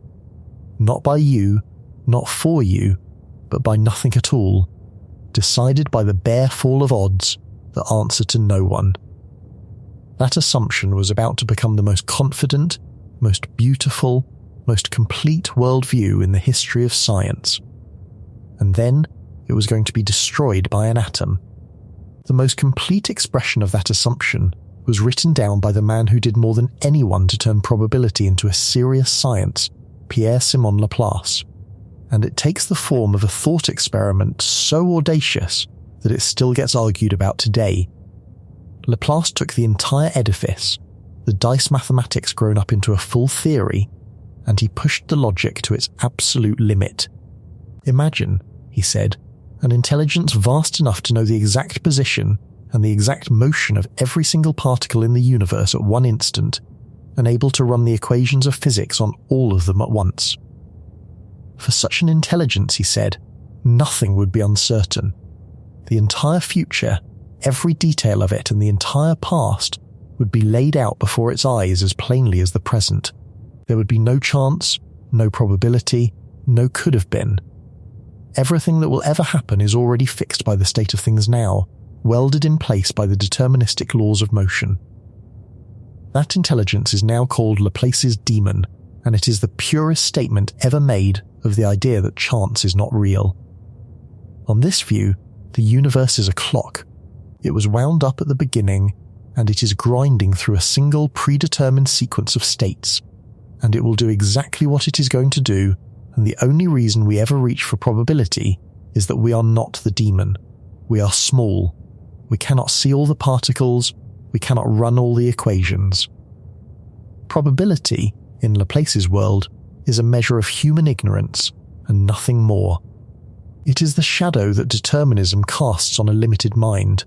not by you, not for you, but by nothing at all, decided by the bare fall of odds that answer to no one. That assumption was about to become the most confident, most beautiful, most complete worldview in the history of science. And then it was going to be destroyed by an atom. The most complete expression of that assumption was written down by the man who did more than anyone to turn probability into a serious science, Pierre Simon Laplace. And it takes the form of a thought experiment so audacious that it still gets argued about today. Laplace took the entire edifice, the dice mathematics grown up into a full theory, and he pushed the logic to its absolute limit. Imagine, he said, an intelligence vast enough to know the exact position and the exact motion of every single particle in the universe at one instant, and able to run the equations of physics on all of them at once. For such an intelligence, he said, nothing would be uncertain. The entire future, every detail of it, and the entire past would be laid out before its eyes as plainly as the present. There would be no chance, no probability, no could have been. Everything that will ever happen is already fixed by the state of things now, welded in place by the deterministic laws of motion. That intelligence is now called Laplace's demon, and it is the purest statement ever made of the idea that chance is not real. On this view, the universe is a clock. It was wound up at the beginning, and it is grinding through a single predetermined sequence of states, and it will do exactly what it is going to do, and the only reason we ever reach for probability is that we are not the demon. We are small. We cannot see all the particles. We cannot run all the equations. Probability, in Laplace's world, is a measure of human ignorance and nothing more. It is the shadow that determinism casts on a limited mind.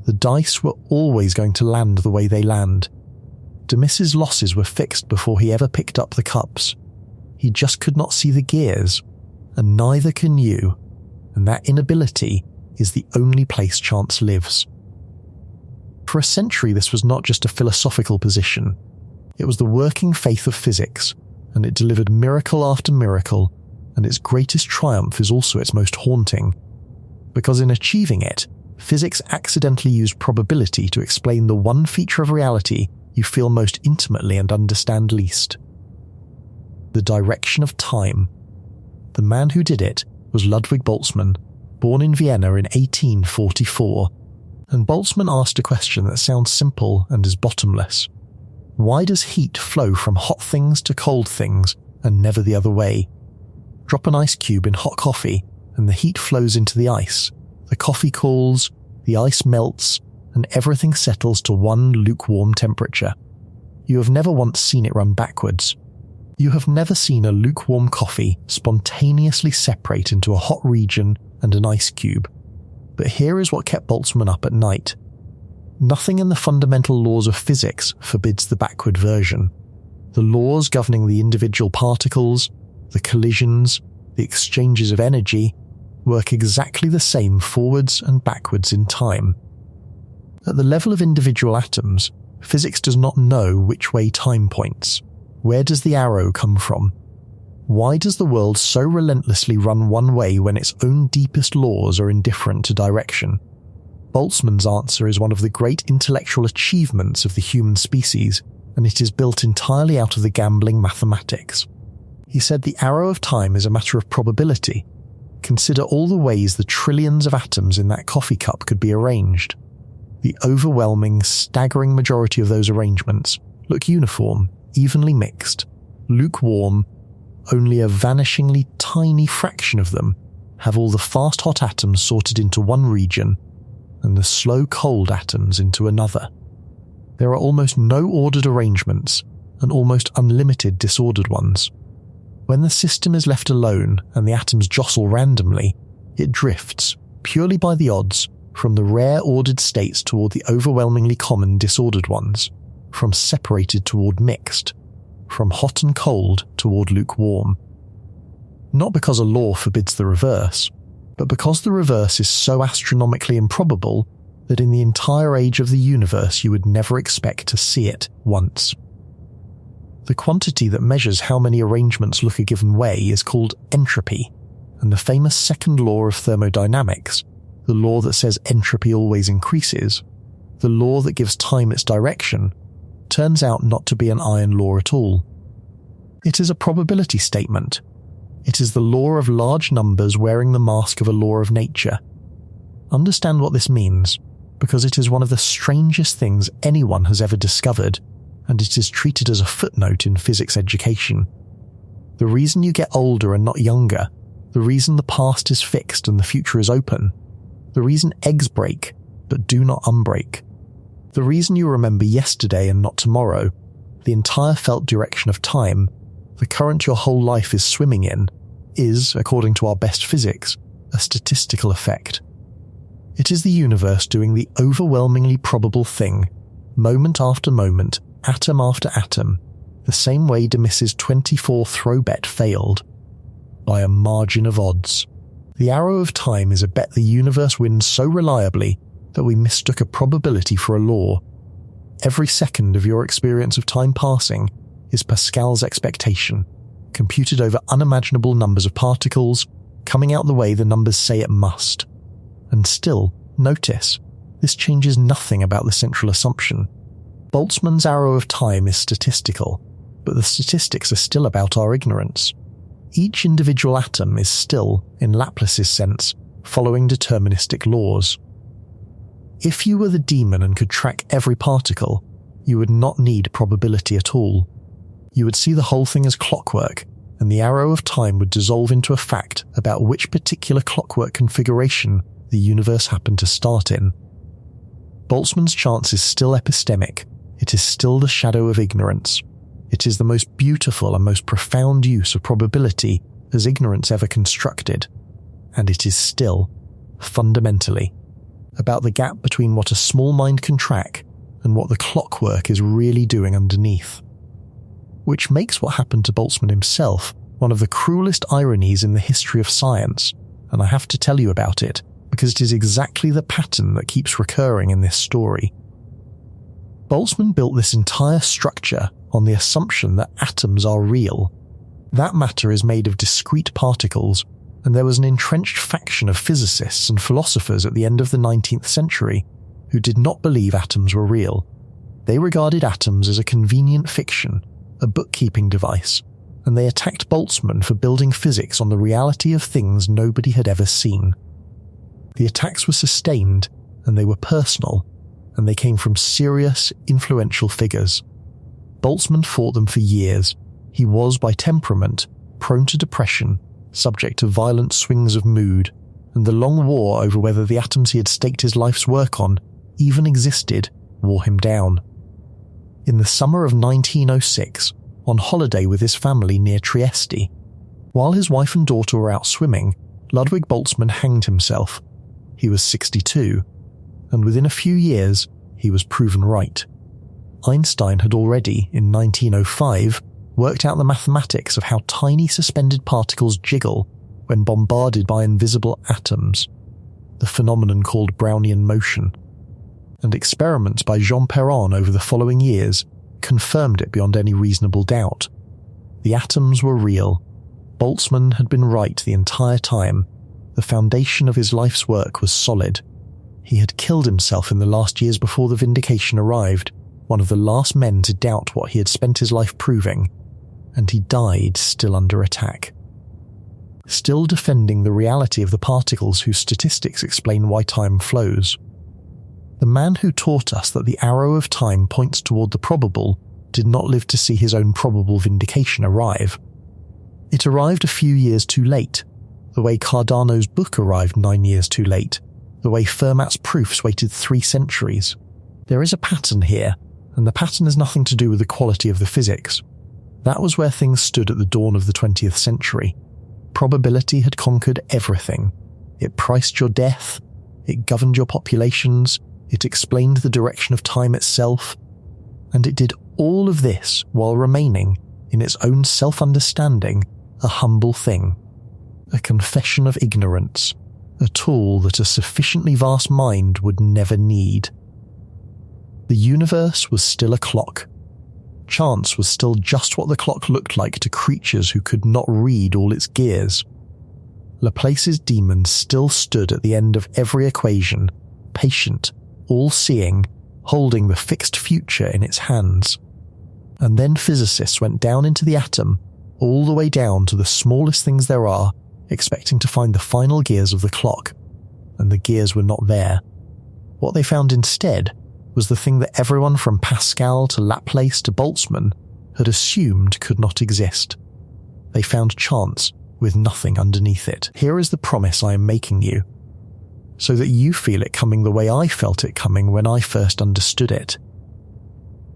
The dice were always going to land the way they land. Demis's losses were fixed before he ever picked up the cups. He just could not see the gears, and neither can you, and that inability is the only place chance lives. For a century, this was not just a philosophical position. It was the working faith of physics, and it delivered miracle after miracle, and its greatest triumph is also its most haunting, because in achieving it, physics accidentally used probability to explain the one feature of reality you feel most intimately and understand least. The direction of time. The man who did it was Ludwig Boltzmann, born in Vienna in 1844, and Boltzmann asked a question that sounds simple and is bottomless. Why does heat flow from hot things to cold things and never the other way? Drop an ice cube in hot coffee and the heat flows into the ice. The coffee cools, the ice melts, and everything settles to one lukewarm temperature. You have never once seen it run backwards. You have never seen a lukewarm coffee spontaneously separate into a hot region and an ice cube. But here is what kept Boltzmann up at night. Nothing in the fundamental laws of physics forbids the backward version. The laws governing the individual particles, the collisions, the exchanges of energy, work exactly the same forwards and backwards in time. At the level of individual atoms, physics does not know which way time points. Where does the arrow come from? Why does the world so relentlessly run one way when its own deepest laws are indifferent to direction? Boltzmann's answer is one of the great intellectual achievements of the human species, and it is built entirely out of the gambling mathematics. He said the arrow of time is a matter of probability. Consider all the ways the trillions of atoms in that coffee cup could be arranged. The overwhelming, staggering majority of those arrangements look uniform, evenly mixed, lukewarm. Only a vanishingly tiny fraction of them have all the fast-hot atoms sorted into one region and the slow-cold atoms into another. There are almost no ordered arrangements and almost unlimited disordered ones. When the system is left alone and the atoms jostle randomly, it drifts, purely by the odds, from the rare ordered states toward the overwhelmingly common disordered ones, from separated toward mixed, from hot and cold toward lukewarm. Not because a law forbids the reverse, but because the reverse is so astronomically improbable that in the entire age of the universe you would never expect to see it once. The quantity that measures how many arrangements look a given way is called entropy, and the famous second law of thermodynamics, the law that says entropy always increases, the law that gives time its direction, turns out not to be an iron law at all. It is a probability statement. It is the law of large numbers wearing the mask of a law of nature. Understand what this means, because it is one of the strangest things anyone has ever discovered, and it is treated as a footnote in physics education. The reason you get older and not younger, the reason the past is fixed and the future is open, the reason eggs break but do not unbreak, the reason you remember yesterday and not tomorrow, the entire felt direction of time, the current your whole life is swimming in, is, according to our best physics, a statistical effect. It is the universe doing the overwhelmingly probable thing, moment after moment, atom after atom, the same way Demis's 24 throw bet failed. By a margin of odds. The arrow of time is a bet the universe wins so reliably that we mistook a probability for a law. Every second of your experience of time passing is Pascal's expectation, computed over unimaginable numbers of particles, coming out the way the numbers say it must. And still, notice, this changes nothing about the central assumption. Boltzmann's arrow of time is statistical, but the statistics are still about our ignorance. Each individual atom is still, in Laplace's sense, following deterministic laws. If you were the demon and could track every particle, you would not need probability at all. You would see the whole thing as clockwork, and the arrow of time would dissolve into a fact about which particular clockwork configuration the universe happened to start in. Boltzmann's chance is still epistemic. It is still the shadow of ignorance. It is the most beautiful and most profound use of probability as ignorance ever constructed, and it is still, fundamentally, about the gap between what a small mind can track and what the clockwork is really doing underneath. Which makes what happened to Boltzmann himself one of the cruelest ironies in the history of science, and I have to tell you about it, because it is exactly the pattern that keeps recurring in this story. Boltzmann built this entire structure on the assumption that atoms are real. That matter is made of discrete particles, and there was an entrenched faction of physicists and philosophers at the end of the 19th century who did not believe atoms were real. They regarded atoms as a convenient fiction, a bookkeeping device, and they attacked Boltzmann for building physics on the reality of things nobody had ever seen. The attacks were sustained, and they were personal, and they came from serious, influential figures. Boltzmann fought them for years. He was, by temperament, prone to depression, subject to violent swings of mood, and the long war over whether the atoms he had staked his life's work on even existed wore him down. In the summer of 1906, on holiday with his family near Trieste, while his wife and daughter were out swimming, Ludwig Boltzmann hanged himself. He was 62, and within a few years, he was proven right. Einstein had already, in 1905, worked out the mathematics of how tiny suspended particles jiggle when bombarded by invisible atoms, the phenomenon called Brownian motion. And experiments by Jean Perron over the following years confirmed it beyond any reasonable doubt. The atoms were real. Boltzmann had been right the entire time. The foundation of his life's work was solid. He had killed himself in the last years before the vindication arrived, one of the last men to doubt what he had spent his life proving, and he died still under attack. Still defending the reality of the particles whose statistics explain why time flows. The man who taught us that the arrow of time points toward the probable did not live to see his own probable vindication arrive. It arrived a few years too late, the way Cardano's book arrived 9 years too late, the way Fermat's proofs waited 3 centuries. There is a pattern here, and the pattern has nothing to do with the quality of the physics. That was where things stood at the dawn of the 20th century. Probability had conquered everything. It priced your death, it governed your populations, it explained the direction of time itself, and it did all of this while remaining, in its own self-understanding, a humble thing, a confession of ignorance, a tool that a sufficiently vast mind would never need. The universe was still a clock. Chance was still just what the clock looked like to creatures who could not read all its gears. Laplace's demon still stood at the end of every equation, patient, all-seeing, holding the fixed future in its hands. And then physicists went down into the atom, all the way down to the smallest things there are, expecting to find the final gears of the clock, and the gears were not there. What they found instead was the thing that everyone from Pascal to Laplace to Boltzmann had assumed could not exist. They found chance with nothing underneath it. Here is the promise I am making you, so that you feel it coming the way I felt it coming when I first understood it.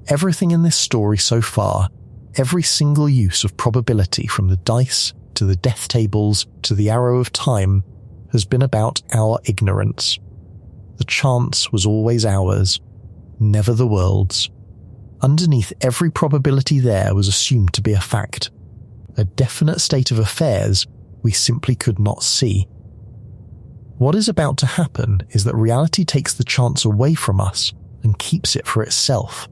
Everything in this story so far, every single use of probability from the dice to the death tables to the arrow of time, has been about our ignorance. The chance was always ours, never the world's. Underneath every probability there was assumed to be a fact, a definite state of affairs we simply could not see. What is about to happen is that reality takes the chance away from us and keeps it for itself.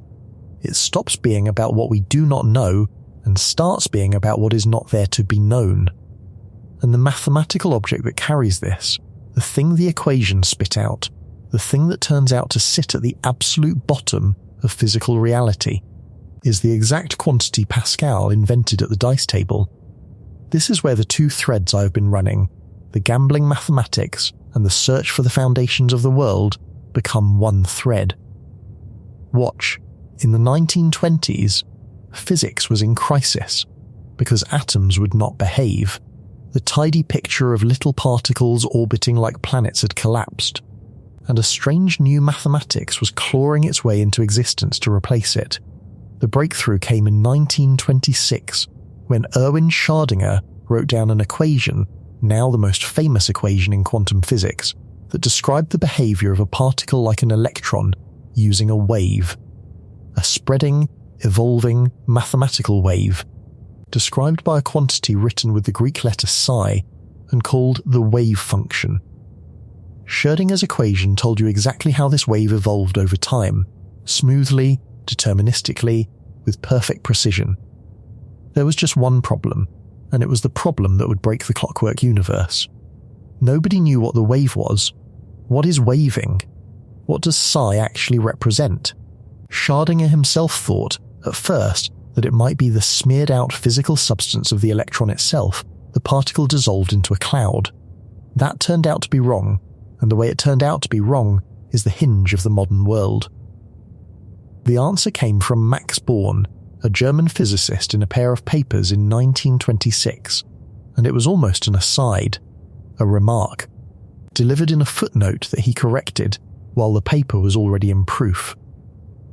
It stops being about what we do not know and starts being about what is not there to be known. And the mathematical object that carries this, the thing the equations spit out, the thing that turns out to sit at the absolute bottom of physical reality, is the exact quantity Pascal invented at the dice table. This is where the two threads I have been running, the gambling mathematics and the search for the foundations of the world, become one thread. Watch, in the 1920s, physics was in crisis because atoms would not behave. The tidy picture of little particles orbiting like planets had collapsed, and a strange new mathematics was clawing its way into existence to replace it. The breakthrough came in 1926, when Erwin Schrödinger wrote down an equation, now the most famous equation in quantum physics, that described the behavior of a particle like an electron using a wave. A spreading, evolving, mathematical wave, described by a quantity written with the Greek letter psi and called the wave function. Schrödinger's equation told you exactly how this wave evolved over time, smoothly, deterministically, with perfect precision. There was just one problem, and it was the problem that would break the clockwork universe. Nobody knew what the wave was. What is waving? What does psi actually represent? Schrödinger himself thought, at first, that it might be the smeared-out physical substance of the electron itself, the particle dissolved into a cloud. That turned out to be wrong, and the way it turned out to be wrong is the hinge of the modern world. The answer came from Max Born, a German physicist, in a pair of papers in 1926, and it was almost an aside, a remark, delivered in a footnote that he corrected while the paper was already in proof.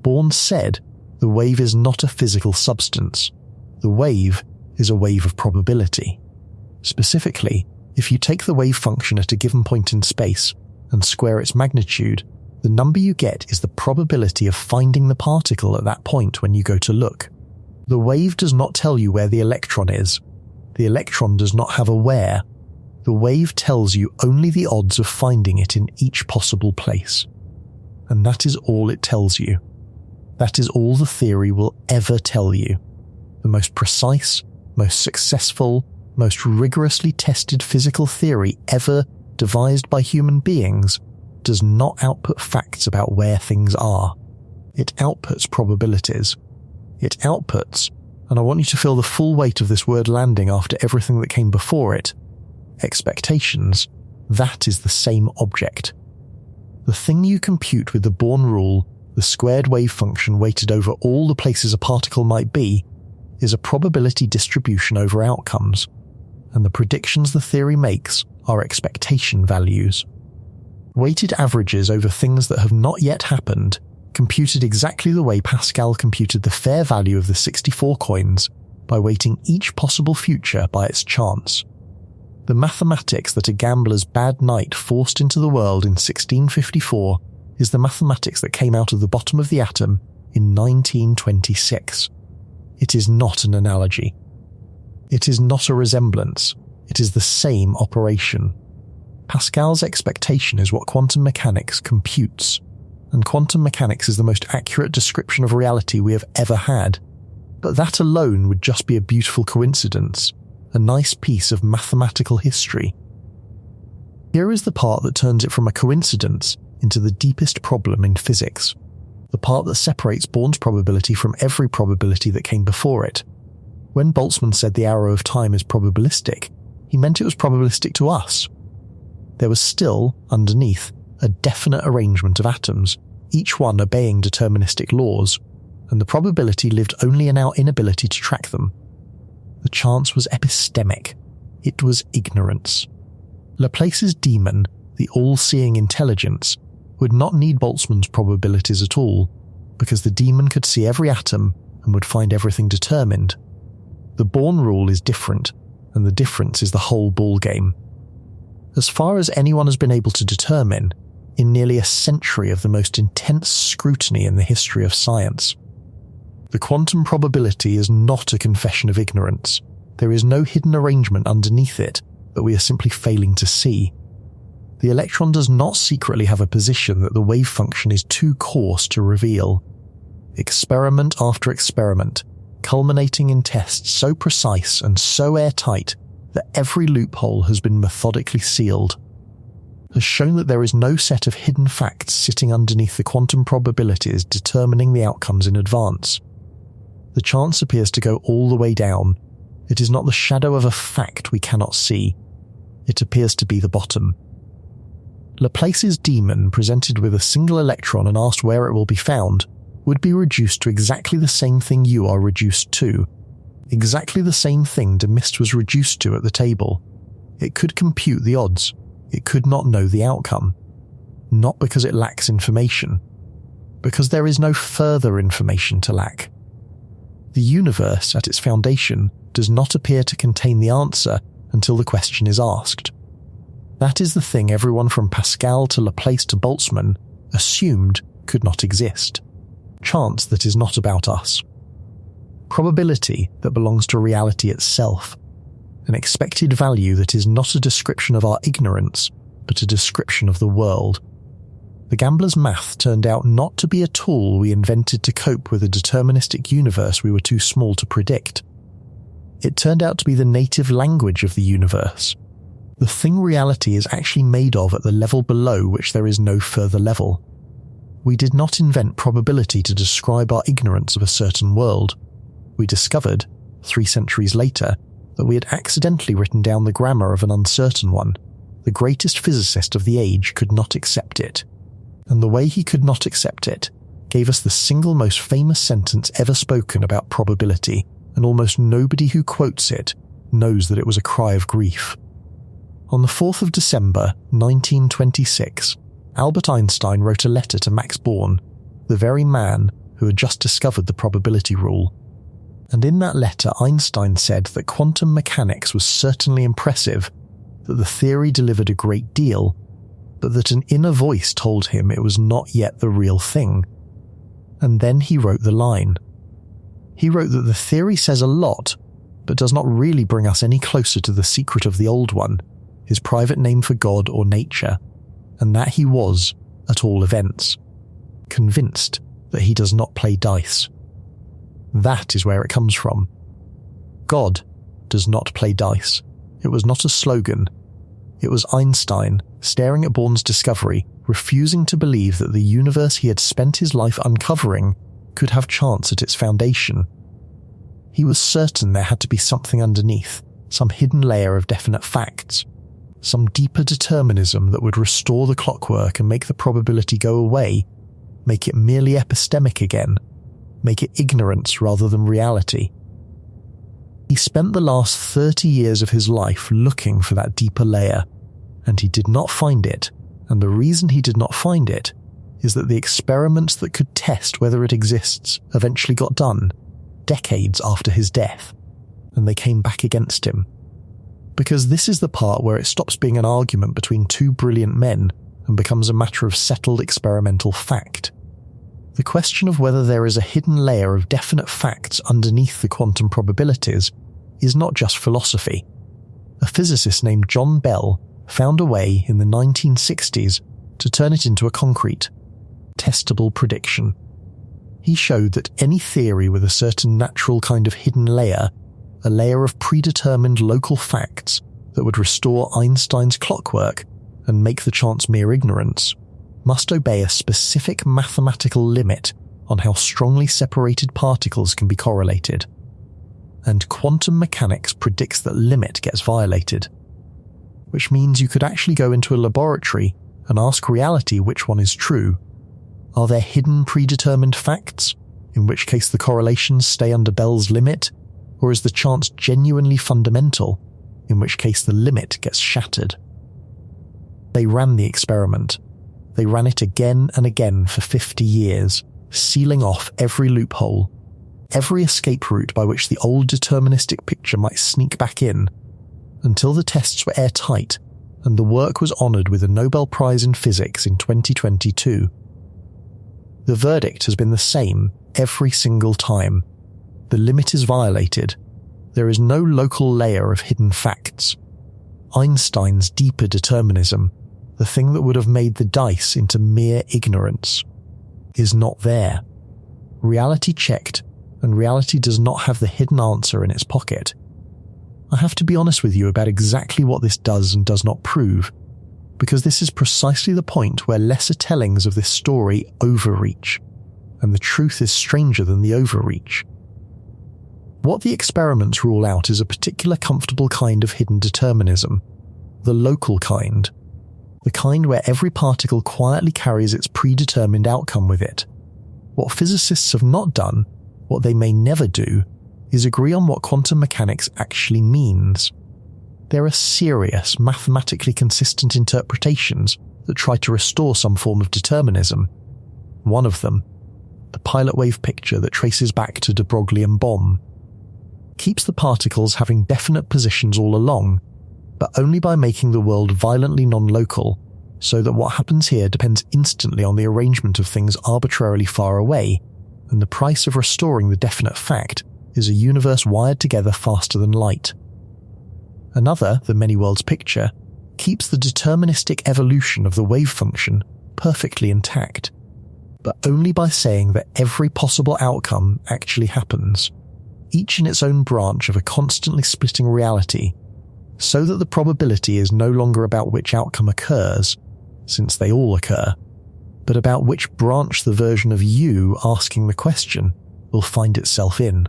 Born said, the wave is not a physical substance. The wave is a wave of probability. Specifically, if you take the wave function at a given point in space and square its magnitude, the number you get is the probability of finding the particle at that point when you go to look. The wave does not tell you where the electron is. The electron does not have a where. The wave tells you only the odds of finding it in each possible place. And that is all it tells you. That is all the theory will ever tell you. The most precise, most successful, most rigorously tested physical theory ever devised by human beings does not output facts about where things are. It outputs probabilities. It outputs, and I want you to feel the full weight of this word landing after everything that came before it, expectations. That is the same object. The thing you compute with the Born rule, the squared wave function weighted over all the places a particle might be, is a probability distribution over outcomes, and the predictions the theory makes are expectation values. Weighted averages over things that have not yet happened, computed exactly the way Pascal computed the fair value of the 64 coins, by weighting each possible future by its chance. The mathematics that a gambler's bad night forced into the world in 1654 is the mathematics that came out of the bottom of the atom in 1926. It is not an analogy. It is not a resemblance. It is the same operation. Pascal's expectation is what quantum mechanics computes, and quantum mechanics is the most accurate description of reality we have ever had. But that alone would just be a beautiful coincidence, a nice piece of mathematical history. Here is the part that turns it from a coincidence into the deepest problem in physics, the part that separates Born's probability from every probability that came before it. When Boltzmann said the arrow of time is probabilistic, he meant it was probabilistic to us. There was still, underneath, a definite arrangement of atoms, each one obeying deterministic laws, and the probability lived only in our inability to track them. The chance was epistemic. It was ignorance. Laplace's demon, the all-seeing intelligence, would not need Boltzmann's probabilities at all, because the demon could see every atom and would find everything determined. The Born rule is different, and the difference is the whole ballgame. As far as anyone has been able to determine, in nearly a century of the most intense scrutiny in the history of science, the quantum probability is not a confession of ignorance. There is no hidden arrangement underneath it that we are simply failing to see. The electron does not secretly have a position that the wave function is too coarse to reveal. Experiment after experiment, culminating in tests so precise and so airtight that every loophole has been methodically sealed, has shown that there is no set of hidden facts sitting underneath the quantum probabilities determining the outcomes in advance. The chance appears to go all the way down. It is not the shadow of a fact we cannot see. It appears to be the bottom. Laplace's demon, presented with a single electron and asked where it will be found, would be reduced to exactly the same thing you are reduced to. Exactly the same thing de Mist was reduced to at the table. It could compute the odds. It could not know the outcome. Not because it lacks information. Because there is no further information to lack. The universe, at its foundation, does not appear to contain the answer until the question is asked. That is the thing everyone from Pascal to Laplace to Boltzmann assumed could not exist. Chance that is not about us. Probability that belongs to reality itself. An expected value that is not a description of our ignorance, but a description of the world. The gambler's math turned out not to be a tool we invented to cope with a deterministic universe we were too small to predict. It turned out to be the native language of the universe. The thing reality is actually made of at the level below which there is no further level. We did not invent probability to describe our ignorance of a certain world. We discovered, 3 centuries later, that we had accidentally written down the grammar of an uncertain one. The greatest physicist of the age could not accept it. And the way he could not accept it gave us the single most famous sentence ever spoken about probability, and almost nobody who quotes it knows that it was a cry of grief. On the 4th of December, 1926, Albert Einstein wrote a letter to Max Born, the very man who had just discovered the probability rule. And in that letter, Einstein said that quantum mechanics was certainly impressive, that the theory delivered a great deal, but that an inner voice told him it was not yet the real thing. And then he wrote the line. He wrote that the theory says a lot, but does not really bring us any closer to the secret of the old one, his private name for God or nature, and that he was, at all events, convinced that he does not play dice. That is where it comes from. God does not play dice. It was not a slogan. It was Einstein, staring at Born's discovery, refusing to believe that the universe he had spent his life uncovering could have chance at its foundation. He was certain there had to be something underneath, some hidden layer of definite facts, some deeper determinism that would restore the clockwork and make the probability go away, make it merely epistemic again, make it ignorance rather than reality. He spent the last 30 years of his life looking for that deeper layer, and he did not find it, and the reason he did not find it is that the experiments that could test whether it exists eventually got done, decades after his death, and they came back against him. Because this is the part where it stops being an argument between two brilliant men and becomes a matter of settled experimental fact. The question of whether there is a hidden layer of definite facts underneath the quantum probabilities is not just philosophy. A physicist named John Bell found a way in the 1960s to turn it into a concrete, testable prediction. He showed that any theory with a certain natural kind of hidden layer, a layer of predetermined local facts that would restore Einstein's clockwork and make the chance mere ignorance, must obey a specific mathematical limit on how strongly separated particles can be correlated. And quantum mechanics predicts that limit gets violated, which means you could actually go into a laboratory and ask reality which one is true. Are there hidden predetermined facts, in which case the correlations stay under Bell's limit, or is the chance genuinely fundamental, in which case the limit gets shattered? They ran the experiment. They ran it again and again for 50 years, sealing off every loophole, every escape route by which the old deterministic picture might sneak back in, until the tests were airtight and the work was honoured with a Nobel Prize in Physics in 2022. The verdict has been the same every single time. The limit is violated. There is no local layer of hidden facts. Einstein's deeper determinism, the thing that would have made the dice into mere ignorance, is not there. Reality checked, and reality does not have the hidden answer in its pocket. I have to be honest with you about exactly what this does and does not prove, because this is precisely the point where lesser tellings of this story overreach, and the truth is stranger than the overreach. What the experiments rule out is a particular comfortable kind of hidden determinism, the local kind, the kind where every particle quietly carries its predetermined outcome with it. What physicists have not done, what they may never do, is agree on what quantum mechanics actually means. There are serious, mathematically consistent interpretations that try to restore some form of determinism. One of them, the pilot wave picture that traces back to de Broglie's bomb, keeps the particles having definite positions all along, but only by making the world violently non-local, so that what happens here depends instantly on the arrangement of things arbitrarily far away, and the price of restoring the definite fact is a universe wired together faster than light. Another, the many worlds picture, keeps the deterministic evolution of the wave function perfectly intact, but only by saying that every possible outcome actually happens, each in its own branch of a constantly splitting reality, so that the probability is no longer about which outcome occurs, since they all occur, but about which branch the version of you asking the question will find itself in.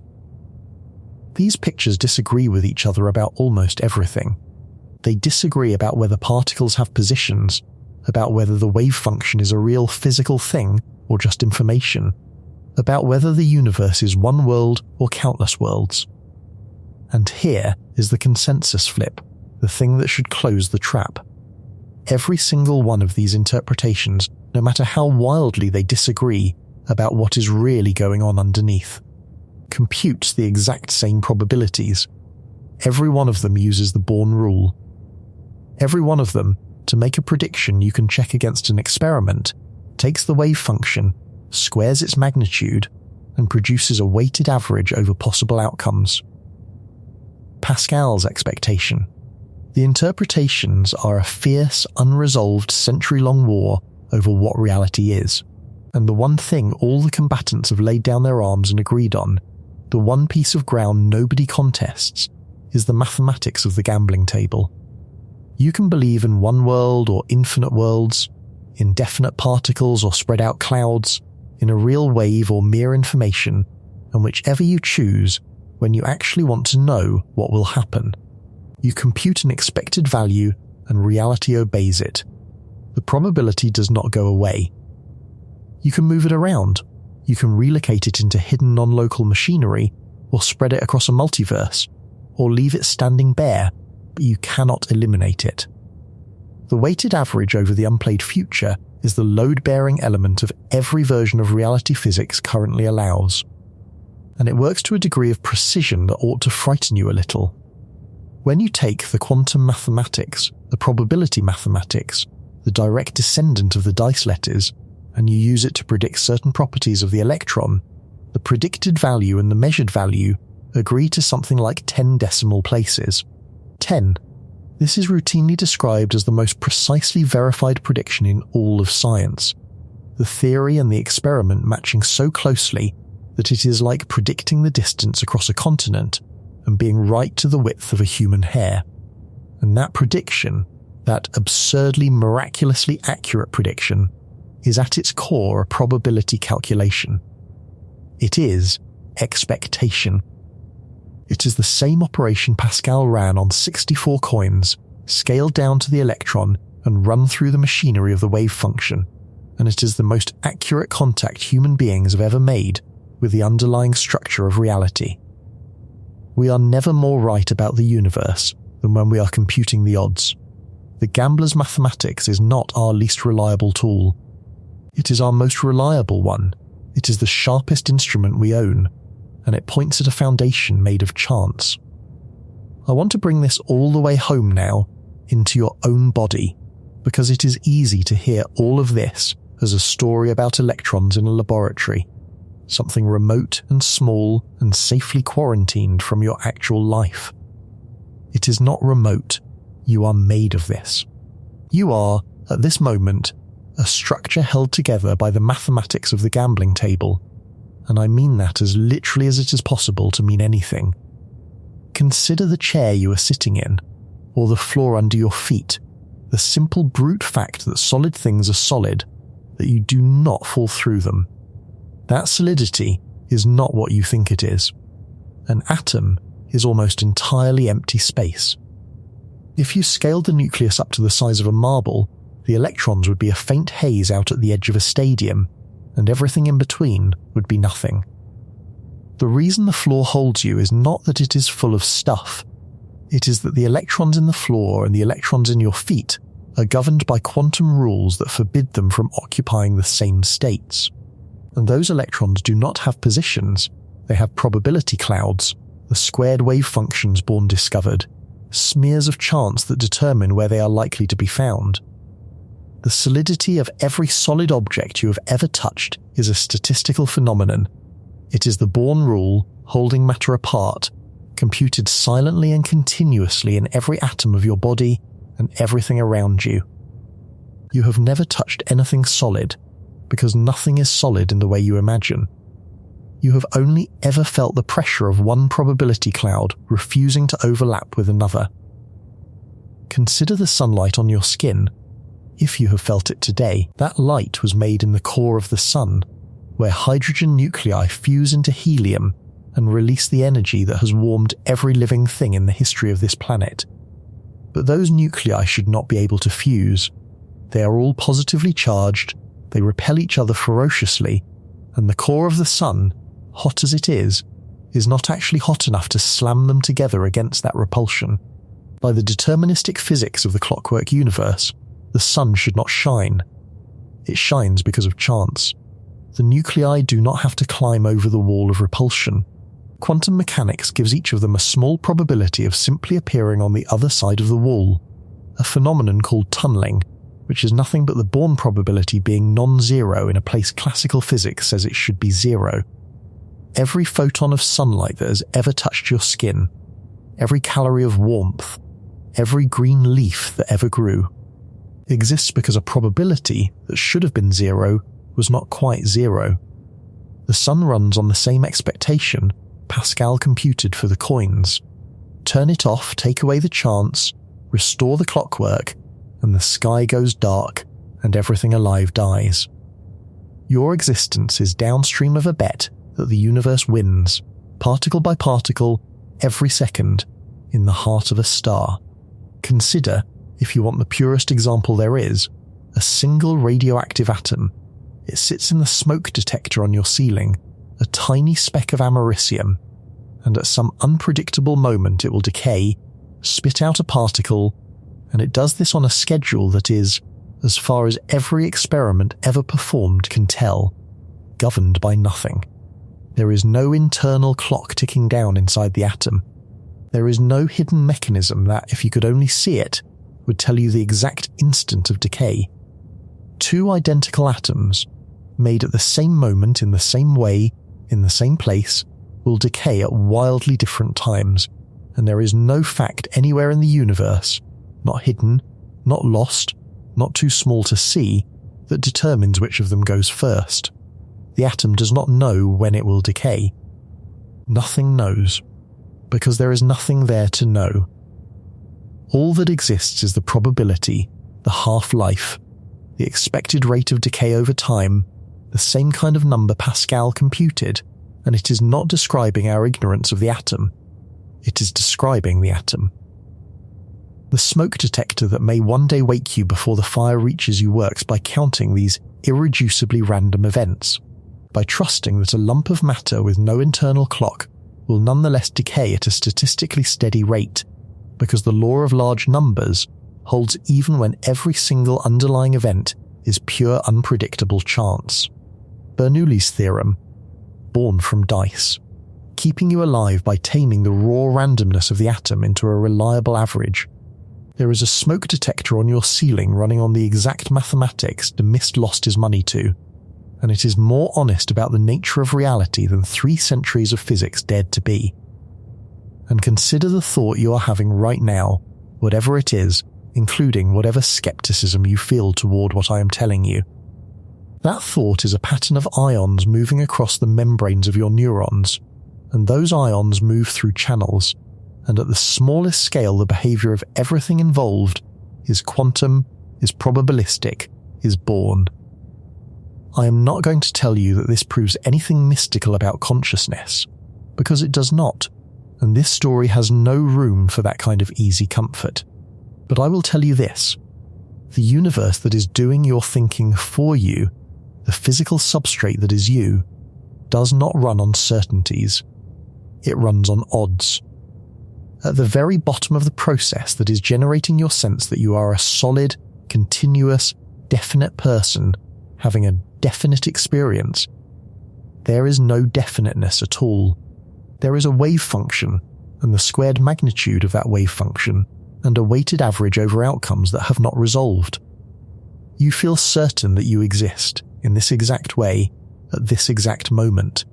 These pictures disagree with each other about almost everything. They disagree about whether particles have positions, about whether the wave function is a real physical thing or just information, about whether the universe is one world or countless worlds. And here is the consensus flip, the thing that should close the trap. Every single one of these interpretations, no matter how wildly they disagree about what is really going on underneath, computes the exact same probabilities. Every one of them uses the Born rule. Every one of them, to make a prediction you can check against an experiment, takes the wave function, squares its magnitude, and produces a weighted average over possible outcomes. Pascal's expectation. The interpretations are a fierce, unresolved, century-long war over what reality is, and the one thing all the combatants have laid down their arms and agreed on, the one piece of ground nobody contests, is the mathematics of the gambling table. You can believe in one world or infinite worlds, in definite particles or spread out clouds, in a real wave or mere information, and whichever you choose, when you actually want to know what will happen, you compute an expected value and reality obeys it. The probability does not go away. You can move it around. You can relocate it into hidden non-local machinery, or spread it across a multiverse, or leave it standing bare, but you cannot eliminate it. The weighted average over the unplayed future is the load-bearing element of every version of reality physics currently allows, and it works to a degree of precision that ought to frighten you a little. When you take the quantum mathematics, the probability mathematics, the direct descendant of the dice letters, and you use it to predict certain properties of the electron, the predicted value and the measured value agree to something like 10 decimal places. 10. This is routinely described as the most precisely verified prediction in all of science, the theory and the experiment matching so closely that it is like predicting the distance across a continent and being right to the width of a human hair. And that prediction, that absurdly, miraculously accurate prediction, is at its core a probability calculation. It is expectation. It is the same operation Pascal ran on 64 coins, scaled down to the electron and run through the machinery of the wave function, and it is the most accurate contact human beings have ever made with the underlying structure of reality. We are never more right about the universe than when we are computing the odds. The gambler's mathematics is not our least reliable tool. It is our most reliable one. It is the sharpest instrument we own, and it points at a foundation made of chance. I want to bring this all the way home now, into your own body, because it is easy to hear all of this as a story about electrons in a laboratory, something remote and small and safely quarantined from your actual life. It is not remote. You are made of this. You are, at this moment, a structure held together by the mathematics of the gambling table, and I mean that as literally as it is possible to mean anything. Consider the chair you are sitting in, or the floor under your feet, the simple brute fact that solid things are solid, that you do not fall through them. That solidity is not what you think it is. An atom is almost entirely empty space. If you scaled the nucleus up to the size of a marble, the electrons would be a faint haze out at the edge of a stadium, and everything in between would be nothing. The reason the floor holds you is not that it is full of stuff. It is that the electrons in the floor and the electrons in your feet are governed by quantum rules that forbid them from occupying the same states. And those electrons do not have positions, they have probability clouds, the squared wave functions Born discovered, smears of chance that determine where they are likely to be found. The solidity of every solid object you have ever touched is a statistical phenomenon. It is the Born rule, holding matter apart, computed silently and continuously in every atom of your body and everything around you. You have never touched anything solid, because nothing is solid in the way you imagine. You have only ever felt the pressure of one probability cloud refusing to overlap with another. Consider the sunlight on your skin. If you have felt it today, that light was made in the core of the sun, where hydrogen nuclei fuse into helium and release the energy that has warmed every living thing in the history of this planet. But those nuclei should not be able to fuse. They are all positively charged, they repel each other ferociously, and the core of the sun, hot as it is not actually hot enough to slam them together against that repulsion. By the deterministic physics of the clockwork universe, the sun should not shine. It shines because of chance. The nuclei do not have to climb over the wall of repulsion. Quantum mechanics gives each of them a small probability of simply appearing on the other side of the wall, a phenomenon called tunneling, which is nothing but the Born probability being non-zero in a place classical physics says it should be zero. Every photon of sunlight that has ever touched your skin, every calorie of warmth, every green leaf that ever grew, exists because a probability that should have been zero was not quite zero. The sun runs on the same expectation Pascal computed for the coins. Turn it off, take away the chance, restore the clockwork, and the sky goes dark and everything alive dies. Your existence is downstream of a bet that the universe wins, particle by particle, every second, in the heart of a star. Consider, if you want the purest example there is, a single radioactive atom. It sits in the smoke detector on your ceiling, a tiny speck of americium, and at some unpredictable moment it will decay, spit out a particle, and it does this on a schedule that is, as far as every experiment ever performed can tell, governed by nothing. There is no internal clock ticking down inside the atom. There is no hidden mechanism that, if you could only see it, would tell you the exact instant of decay. Two identical atoms, made at the same moment in the same way, in the same place, will decay at wildly different times, and there is no fact anywhere in the universe, not hidden, not lost, not too small to see, that determines which of them goes first. The atom does not know when it will decay. Nothing knows, because there is nothing there to know. All that exists is the probability, the half-life, the expected rate of decay over time, the same kind of number Pascal computed, and it is not describing our ignorance of the atom. It is describing the atom. The smoke detector that may one day wake you before the fire reaches you works by counting these irreducibly random events, by trusting that a lump of matter with no internal clock will nonetheless decay at a statistically steady rate, because the law of large numbers holds even when every single underlying event is pure unpredictable chance. Bernoulli's theorem, born from dice, keeping you alive by taming the raw randomness of the atom into a reliable average. There is a smoke detector on your ceiling running on the exact mathematics de Mist lost his money to, and it is more honest about the nature of reality than 3 centuries of physics dared to be. And consider the thought you are having right now, whatever it is, including whatever skepticism you feel toward what I am telling you. That thought is a pattern of ions moving across the membranes of your neurons, and those ions move through channels, and at the smallest scale the behavior of everything involved is quantum, is probabilistic, is born. I am not going to tell you that this proves anything mystical about consciousness, because it does not, and this story has no room for that kind of easy comfort. But I will tell you this: the universe that is doing your thinking for you, the physical substrate that is you, does not run on certainties. It runs on odds. At the very bottom of the process that is generating your sense that you are a solid, continuous, definite person having a definite experience, there is no definiteness at all. There is a wave function, and the squared magnitude of that wave function, and a weighted average over outcomes that have not resolved. You feel certain that you exist, in this exact way, at this exact moment.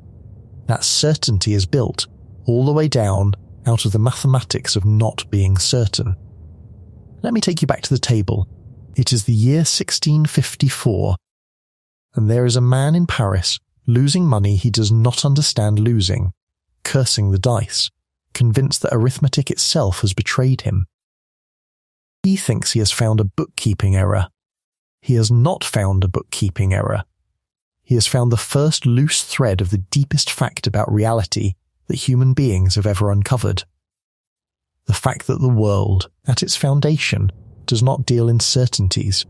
That certainty is built, all the way down, out of the mathematics of not being certain. Let me take you back to the table. It is the year 1654, and there is a man in Paris losing money he does not understand losing, cursing the dice, convinced that arithmetic itself has betrayed him. He thinks he has found a bookkeeping error. He has not found a bookkeeping error. He has found the first loose thread of the deepest fact about reality that human beings have ever uncovered. The fact that the world, at its foundation, does not deal in certainties,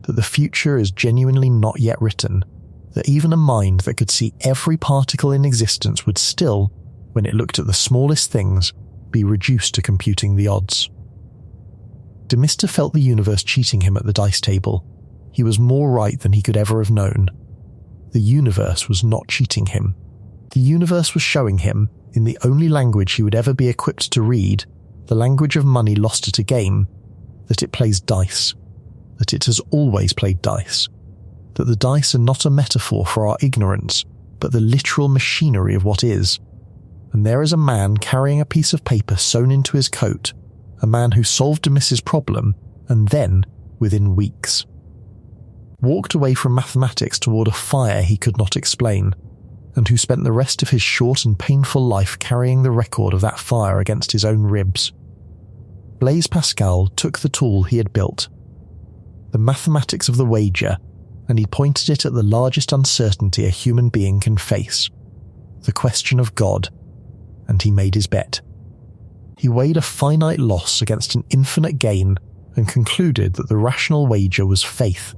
that the future is genuinely not yet written, that even a mind that could see every particle in existence would still, when it looked at the smallest things, be reduced to computing the odds. De Mist felt the universe cheating him at the dice table. He was more right than he could ever have known. The universe was not cheating him. The universe was showing him, in the only language he would ever be equipped to read, the language of money lost at a game, that it plays dice, that it has always played dice, that the dice are not a metaphor for our ignorance, but the literal machinery of what is. And there is a man carrying a piece of paper sewn into his coat, a man who solved de Mist's problem, and then, within weeks, walked away from mathematics toward a fire he could not explain, and who spent the rest of his short and painful life carrying the record of that fire against his own ribs. Blaise Pascal took the tool he had built, the mathematics of the wager, and he pointed it at the largest uncertainty a human being can face, the question of God, and he made his bet. He weighed a finite loss against an infinite gain and concluded that the rational wager was faith.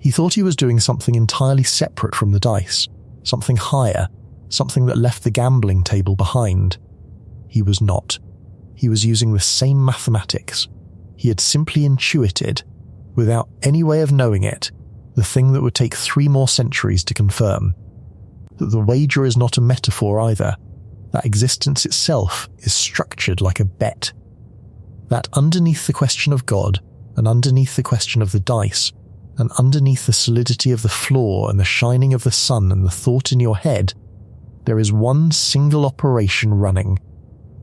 He thought he was doing something entirely separate from the dice, something higher, something that left the gambling table behind. He was not. He was using the same mathematics. He had simply intuited, without any way of knowing it, the thing that would take 3 more centuries to confirm. That the wager is not a metaphor either, that existence itself is structured like a bet. That underneath the question of God, and underneath the question of the dice, and underneath the solidity of the floor and the shining of the sun and the thought in your head, there is one single operation running,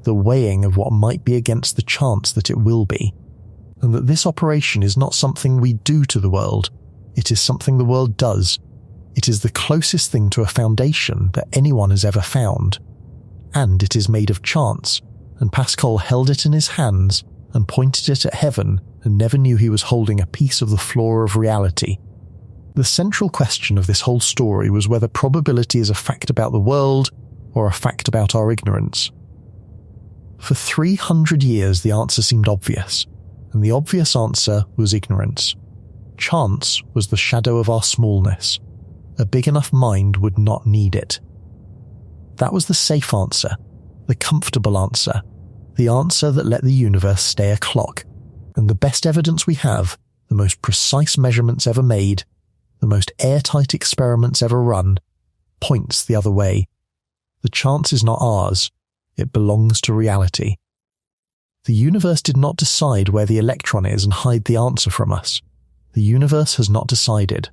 the weighing of what might be against the chance that it will be, and that this operation is not something we do to the world, it is something the world does. It is the closest thing to a foundation that anyone has ever found. And it is made of chance, and Pascal held it in his hands and pointed it at heaven and never knew he was holding a piece of the floor of reality. The central question of this whole story was whether probability is a fact about the world or a fact about our ignorance. For 300 years the answer seemed obvious, and the obvious answer was ignorance. Chance was the shadow of our smallness. A big enough mind would not need it. That was the safe answer, the comfortable answer, the answer that let the universe stay a clock, and the best evidence we have, the most precise measurements ever made, the most airtight experiments ever run, points the other way. The chance is not ours, it belongs to reality. The universe did not decide where the electron is and hide the answer from us. The universe has not decided.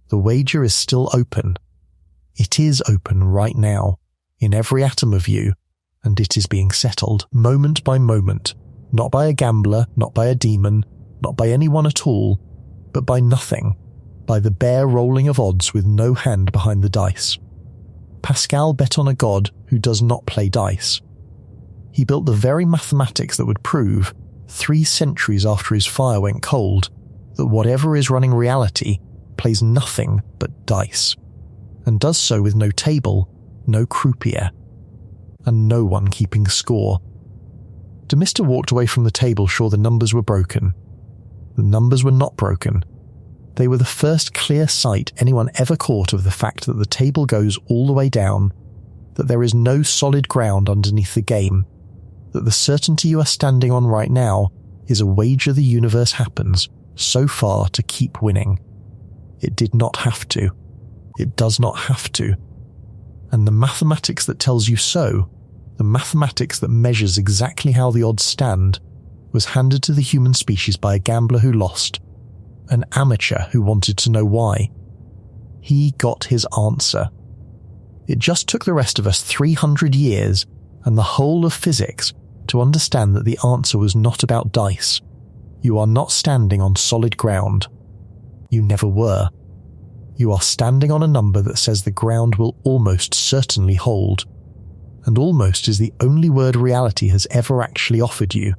The wager is still open. It is open right now, in every atom of you, and it is being settled, moment by moment, not by a gambler, not by a demon, not by anyone at all, but by nothing, by the bare rolling of odds with no hand behind the dice. Pascal bet on a god who does not play dice. He built the very mathematics that would prove, 3 centuries after his fire went cold, that whatever is running reality plays nothing but dice, and does so with no table, no croupier, and no one keeping score. Mr. walked away from the table sure the numbers were broken. The numbers were not broken. They were the first clear sight anyone ever caught of the fact that the table goes all the way down, that there is no solid ground underneath the game, that the certainty you are standing on right now is a wager the universe happens so far to keep winning. It did not have to. It does not have to. And the mathematics that tells you so, the mathematics that measures exactly how the odds stand, was handed to the human species by a gambler who lost, an amateur who wanted to know why. He got his answer. It just took the rest of us 300 years and the whole of physics to understand that the answer was not about dice. You are not standing on solid ground. You never were. You are standing on a number that says the ground will almost certainly hold. And almost is the only word reality has ever actually offered you.